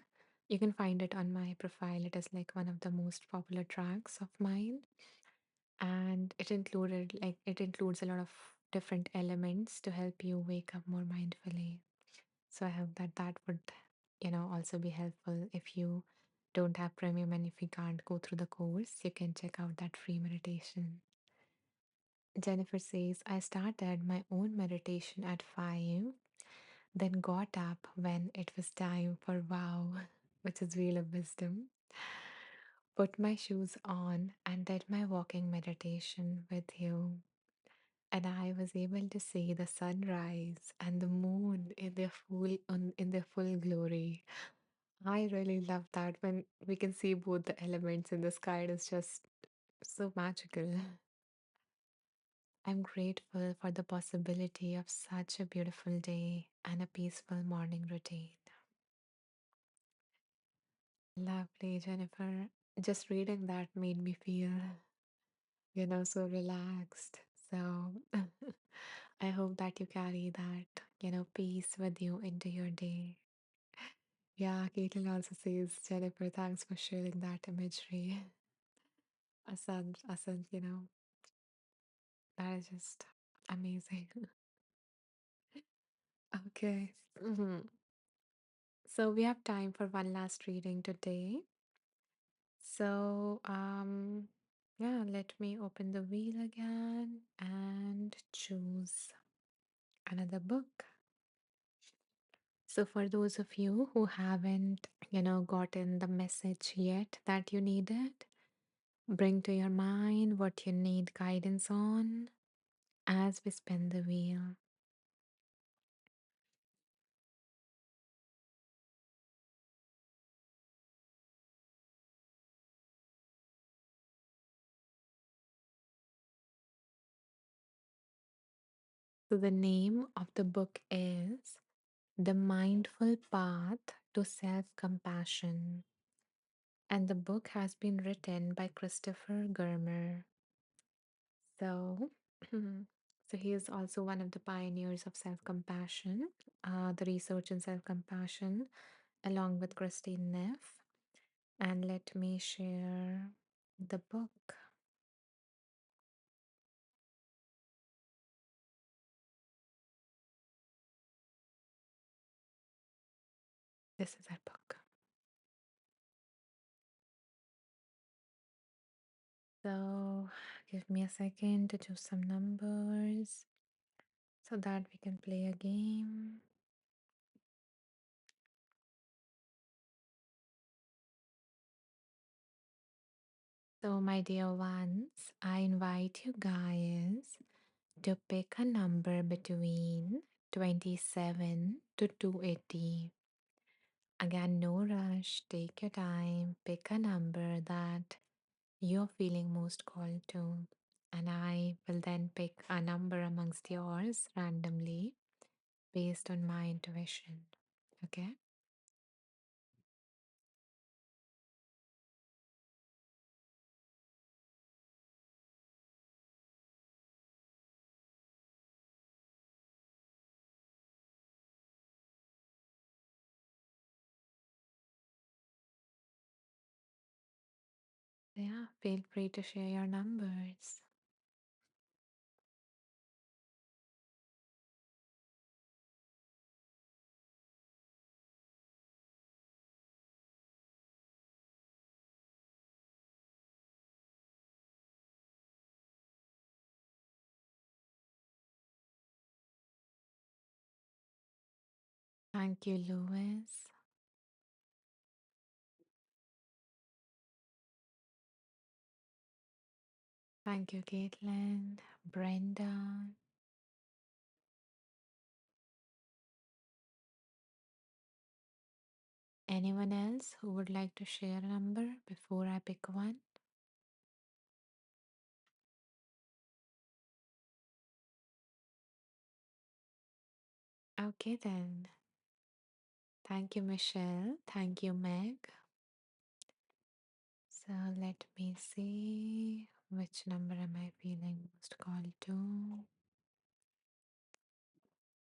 You can find it on my profile. It is like one of the most popular tracks of mine. And it includes a lot of different elements to help you wake up more mindfully. So I hope that that would, also be helpful if you don't have premium and if you can't go through the course, you can check out that free meditation. Jennifer says, I started my own meditation at 5, then got up when it was time for wow, which is wheel of wisdom. Put my shoes on and did my walking meditation with you. And I was able to see the sunrise and the moon in their full glory. I really love that when we can see both the elements in the sky. It is just so magical. I'm grateful for the possibility of such a beautiful day and a peaceful morning routine. Lovely, Jennifer. Just reading that made me feel, so relaxed. So I hope that you carry that, peace with you into your day. Yeah, Caitlin also says, Jennifer, thanks for sharing that imagery. Asant, that is just amazing. Okay. So we have time for one last reading today. So, yeah, let me open the wheel again and choose another book. So, for those of you who haven't, gotten the message yet that you needed, bring to your mind what you need guidance on as we spin the wheel. So, the name of the book is The Mindful Path to Self Compassion, and the book has been written by Christopher Germer. So, so he is also one of the pioneers of self-compassion, the research in self-compassion, along with Christine Neff. And let me share the book. This is our book. So, give me a second to choose some numbers so that we can play a game. So, my dear ones, I invite you guys to pick a number between 27 to 280. Again, no rush, take your time, pick a number that you're feeling most called to. And I will then pick a number amongst yours randomly based on my intuition. Okay? Yeah, feel free to share your numbers. Thank you, Louis. Thank you, Caitlin, Brenda. Anyone else who would like to share a number before I pick one? Okay, then. Thank you, Michelle. Thank you, Meg. So let me see which number am I feeling most called to.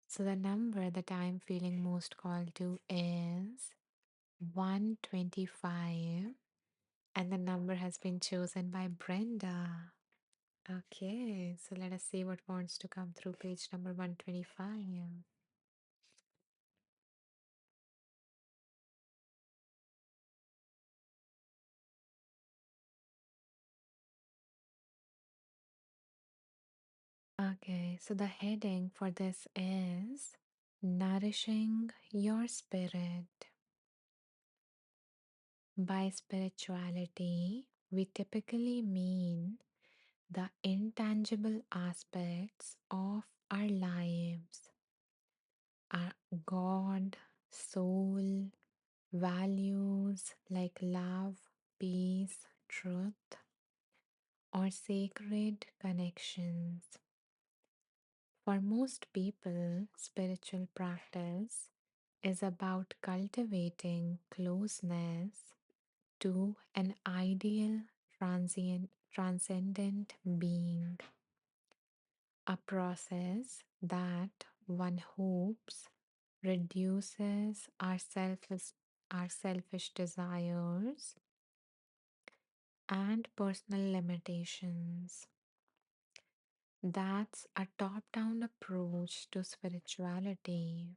So the number that I'm feeling most called to is 125. And the number has been chosen by Brenda. Okay, so let us see what wants to come through page number 125. Okay, so the heading for this is Nourishing Your Spirit. By spirituality, we typically mean the intangible aspects of our lives, our God, soul, values like love, peace, truth, or sacred connections. For most people, spiritual practice is about cultivating closeness to an ideal transcendent being, a process that one hopes reduces our selfish desires and personal limitations. That's a top down approach to spirituality.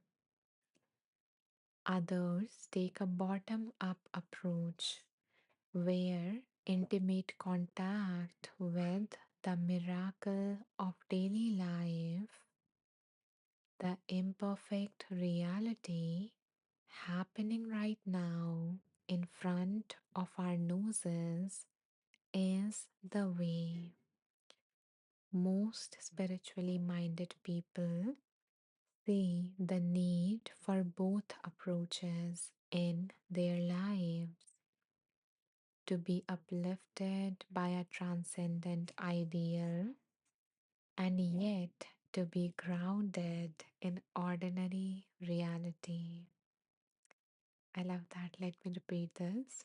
Others take a bottom up approach where intimate contact with the miracle of daily life, the imperfect reality happening right now in front of our noses, is the way. Most spiritually minded people see the need for both approaches in their lives, to be uplifted by a transcendent ideal and yet to be grounded in ordinary reality. I love that. Let me repeat this.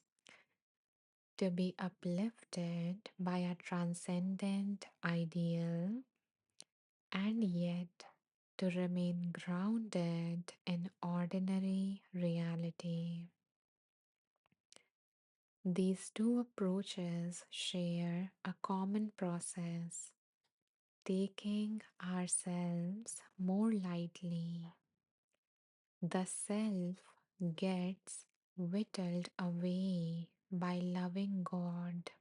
To be uplifted by a transcendent ideal and yet to remain grounded in ordinary reality. These two approaches share a common process, taking ourselves more lightly. The self gets whittled away by loving God,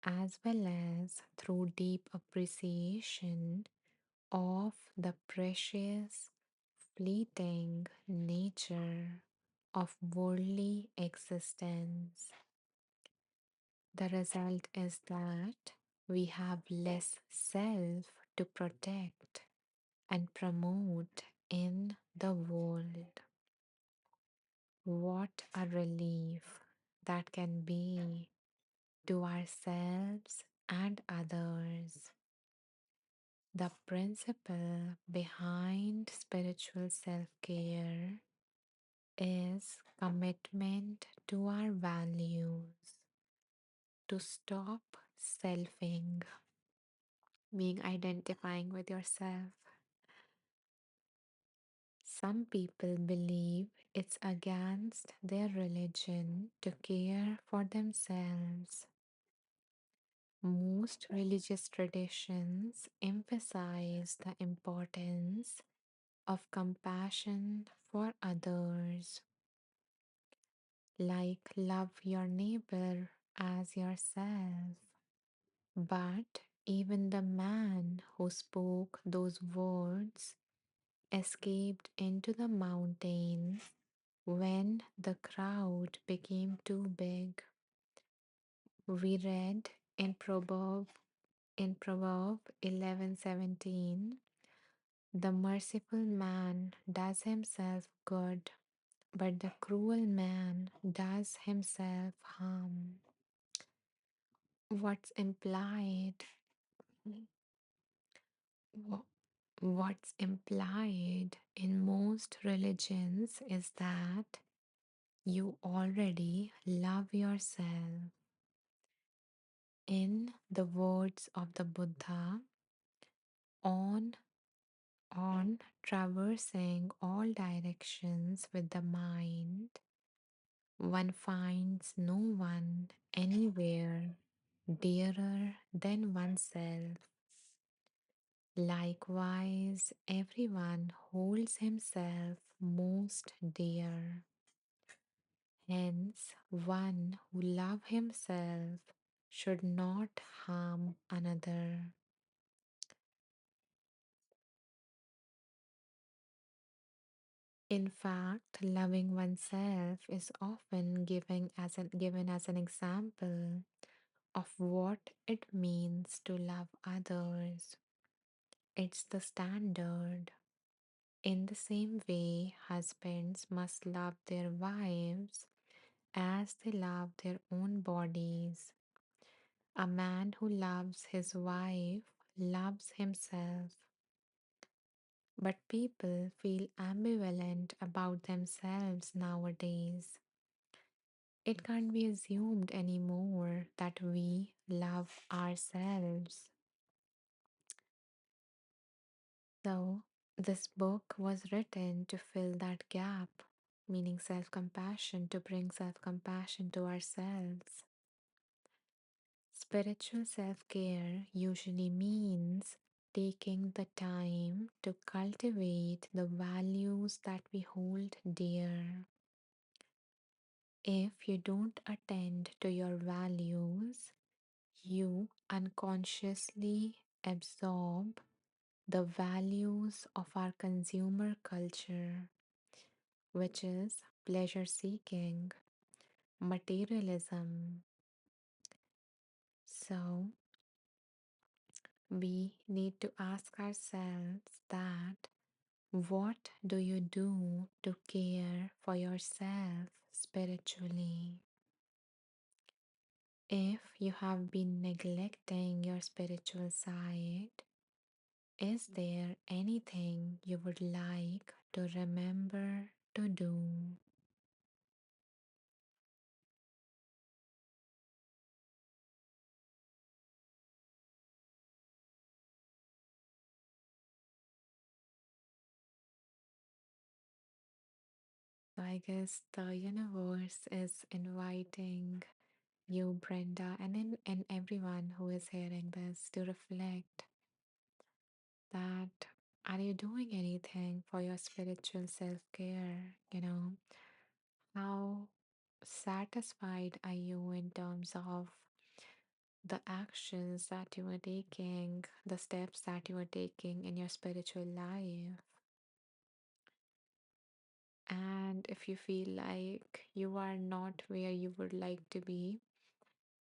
as well as through deep appreciation of the precious, fleeting nature of worldly existence. The result is that we have less self to protect and promote in the world. What a relief that can be to ourselves and others. The principle behind spiritual self care is commitment to our values, to stop selfing, being identifying with yourself. Some people believe it's against their religion to care for themselves. Most religious traditions emphasize the importance of compassion for others, like love your neighbor as yourself. But even the man who spoke those words escaped into the mountains when the crowd became too big. We read in Proverb 11:17, the merciful man does himself good, but the cruel man does himself harm. What's implied? wha- What's implied in most religions is that you already love yourself. In the words of the Buddha, on on traversing all directions with the mind, One finds no one anywhere dearer than oneself. Likewise, everyone holds himself most dear. Hence, one who loves himself should not harm another. In fact, loving oneself is often given as an example of what it means to love others. It's the standard. In the same way, husbands must love their wives as they love their own bodies. A man who loves his wife loves himself. But people feel ambivalent about themselves nowadays. It can't be assumed anymore that we love ourselves. So, this book was written to fill that gap, meaning self compassion, to bring self compassion to ourselves. Spiritual self care usually means taking the time to cultivate the values that we hold dear. If you don't attend to your values, you unconsciously absorb the values of our consumer culture, which is pleasure seeking, materialism. So, we need to ask ourselves that what do you do to care for yourself spiritually? If you have been neglecting your spiritual side, is there anything you would like to remember to do? So I guess the universe is inviting you, Brenda, and everyone who is hearing this to reflect that are you doing anything for your spiritual self-care? How satisfied are you in terms of the actions that you are taking, the steps that you are taking in your spiritual life? And if you feel like you are not where you would like to be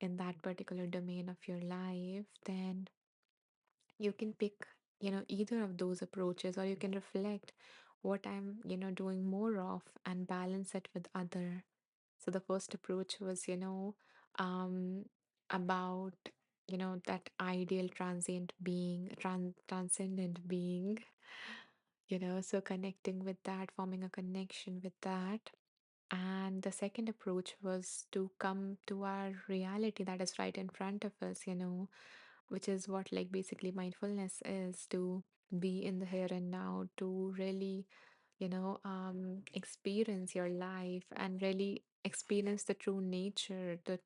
in that particular domain of your life, then you can pick, either of those approaches, or you can reflect what I'm, doing more of and balance it with other. So the first approach was, um, about, that ideal transient being, transcendent being, so connecting with that, forming a connection with that. And the second approach was to come to our reality that is right in front of us, which is what like basically mindfulness is, to be in the here and now, to really, experience your life and really experience the true nature, the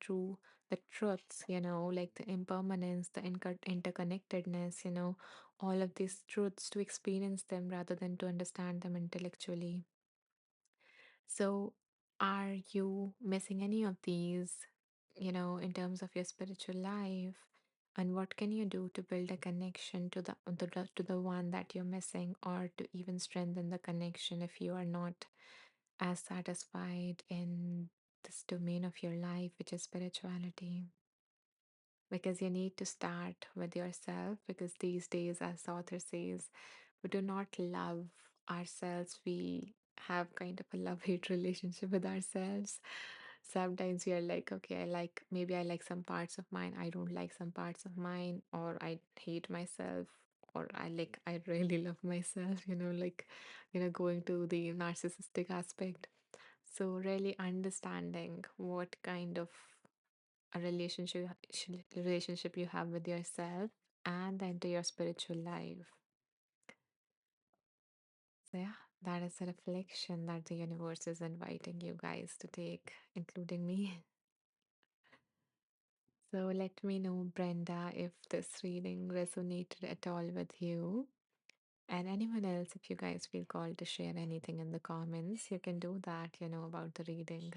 truths, like the impermanence, the interconnectedness, all of these truths, to experience them rather than to understand them intellectually. So, are you missing any of these, in terms of your spiritual life? And what can you do to build a connection to the one that you're missing, or to even strengthen the connection if you are not as satisfied in this domain of your life, which is spirituality? Because you need to start with yourself, because these days, as the author says, we do not love ourselves. We have kind of a love-hate relationship with ourselves. Sometimes we are like, okay, maybe I like some parts of mine, I don't like some parts of mine, or I hate myself, or I really love myself, going to the narcissistic aspect. So really understanding what kind of a relationship you have with yourself and then to your spiritual life. So yeah, That is a reflection that the universe is inviting you guys to take, including me. So let me know, Brenda, if this reading resonated at all with you. And anyone else, if you guys feel called to share anything in the comments, you can do that, about the reading.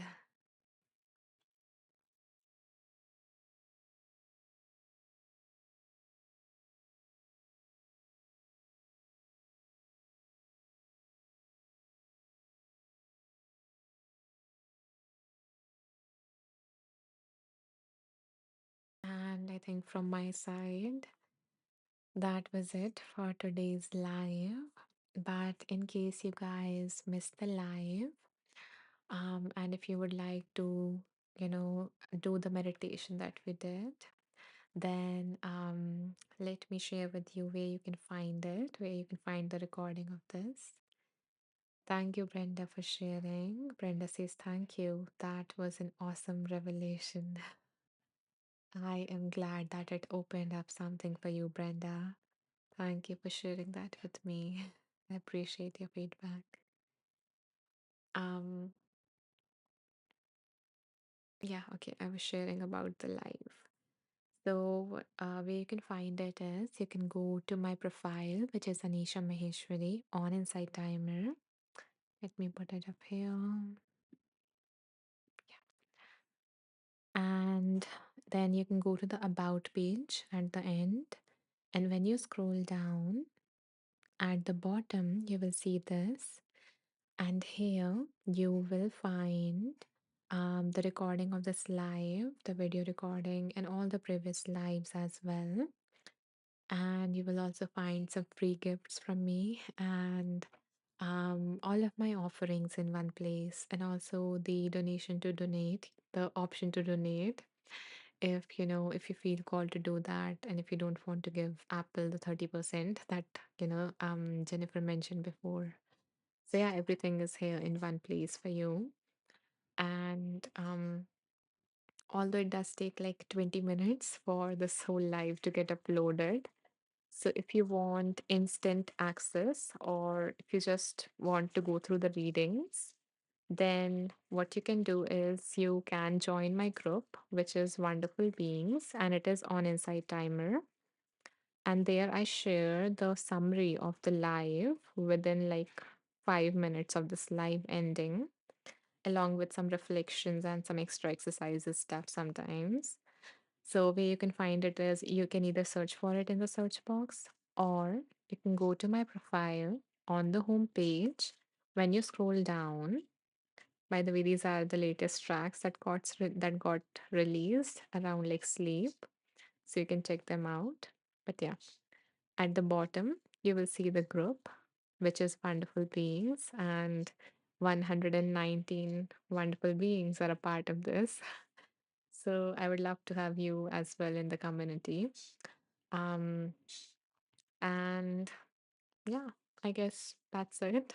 And I think from my side, that was it for today's live. But in case you guys missed the live, and if you would like to, you know, do the meditation that we did, then let me share with you where you can find it, where you can find the recording of this. Thank you, Brenda, for sharing. Brenda says, thank you. That was an awesome revelation. I am glad that it opened up something for you, Brenda. Thank you for sharing that with me. I appreciate your feedback. Um, yeah, okay, I was sharing about the live. So, where you can find it is you can go to my profile, which is Anisha Maheshwari on Insight Timer. Let me put it up here. And then you can go to the About page at the end. And when you scroll down at the bottom, you will see this. And here you will find the recording of this live, the video recording, and all the previous lives as well. And you will also find some free gifts from me and all of my offerings in one place, and also the donation to donate, the option to donate. If if you feel called to do that, and if you don't want to give Apple the 30% that Jennifer mentioned before. So yeah, everything is here in one place for you. And although it does take like 20 minutes for this whole live to get uploaded, so if you want instant access, or if you just want to go through the readings, then what you can do is you can join my group, which is Wonderful Beings, and it is on Insight Timer. And there I share the summary of the live within like 5 minutes of this live ending, along with some reflections and some extra exercises stuff sometimes. So where you can find it is you can either search for it in the search box, or you can go to my profile on the home page. When you scroll down, by the way, these are the latest tracks that got released around like sleep, so you can check them out. But yeah, at the bottom you will see the group, which is Wonderful Beings, and 119 wonderful beings are a part of this. So I would love to have you as well in the community. Um, and yeah, I guess that's it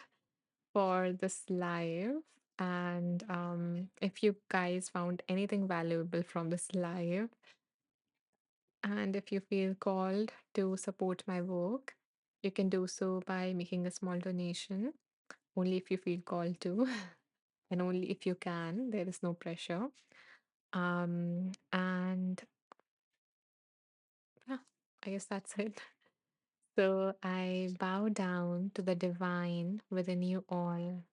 for this live. And if you guys found anything valuable from this live, and if you feel called to support my work, you can do so by making a small donation, only if you feel called to, and only if you can. There is no pressure. And yeah, I guess that's it. So I bow down to the divine within you all.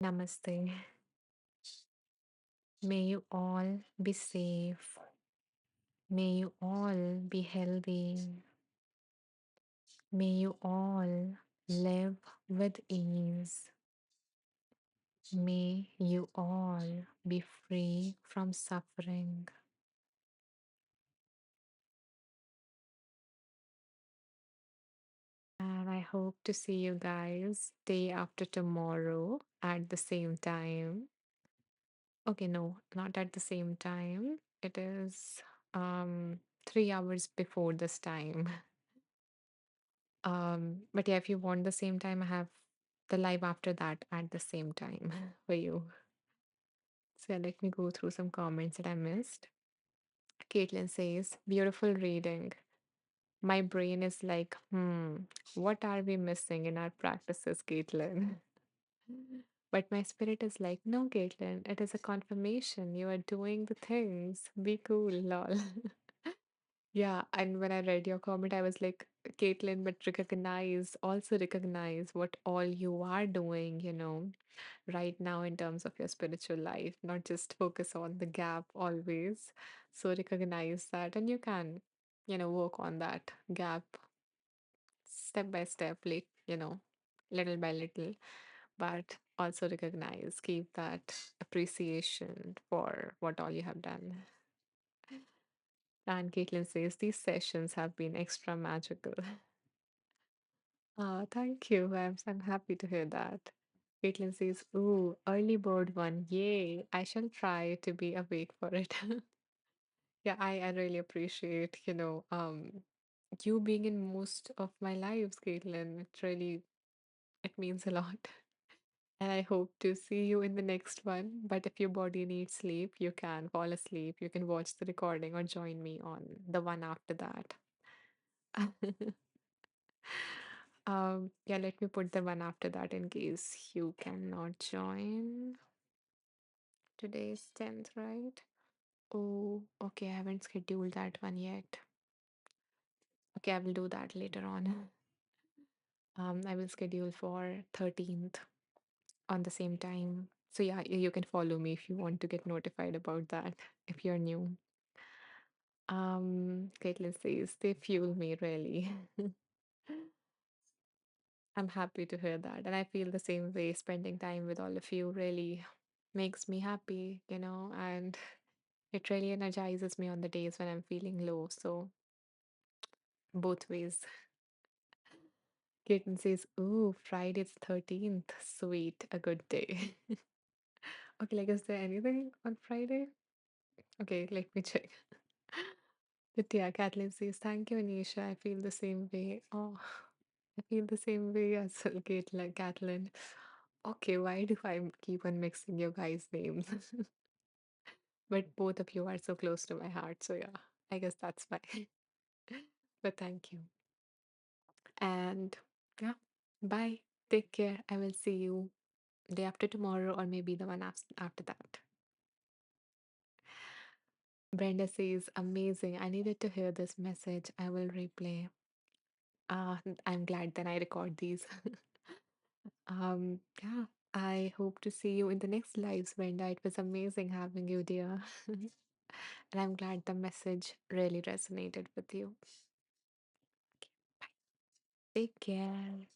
Namaste. May you all be safe. May you all be healthy. May you all live with ease. May you all be free from suffering. And I hope to see you guys day after tomorrow at the same time. Okay, no, not at the same time. It is 3 hours before this time. But yeah, if you want the same time, I have the live after that at the same time for you. So yeah, let me go through some comments that I missed. Caitlin says, beautiful reading. My brain is like, what are we missing in our practices, Caitlin? But my spirit is like, no, Caitlin, it is a confirmation. You are doing the things. Be cool, lol. Yeah, and when I read your comment, I was like, Caitlin, but recognize, also recognize what all you are doing, right now in terms of your spiritual life, not just focus on the gap always. So recognize that, and you can, work on that gap step by step, like, little by little, but also recognize, keep that appreciation for what all you have done. And Caitlin says these sessions have been extra magical. Thank you. I'm happy to hear that. Caitlin says, ooh, early bird one. Yay. I shall try to be awake for it. Yeah, I really appreciate, you being in most of my lives, Caitlin. It means a lot. And I hope to see you in the next one. But if your body needs sleep, you can fall asleep. You can watch the recording or join me on the one after that. Yeah, let me put the one after that in case you cannot join. Today's 10th, right? Oh, okay, I haven't scheduled that one yet. Okay, I will do that later on. I will schedule for 13th on the same time. So yeah, you can follow me if you want to get notified about that if you're new. Caitlin says they fuel me really. I'm happy to hear that. And I feel the same way. Spending time with all of you really makes me happy, and it really energizes me on the days when I'm feeling low. So, both ways. Kitten says, ooh, Friday's 13th. Sweet, a good day. Okay, like, is there anything on Friday? Okay, let me check. But yeah, Kathleen says, thank you, Anisha. I feel the same way. Oh, I feel the same way as well, Kathleen. Okay, why do I keep on mixing your guys' names? But both of you are so close to my heart, so yeah, I guess that's why. But thank you. And yeah, bye. Take care. I will see you day after tomorrow or maybe the one after that. Brenda says, amazing. I needed to hear this message. I will replay. I'm glad then I record these. Yeah, I hope to see you in the next lives, Brenda. It was amazing having you, dear. And I'm glad the message really resonated with you. Okay, bye. Take care.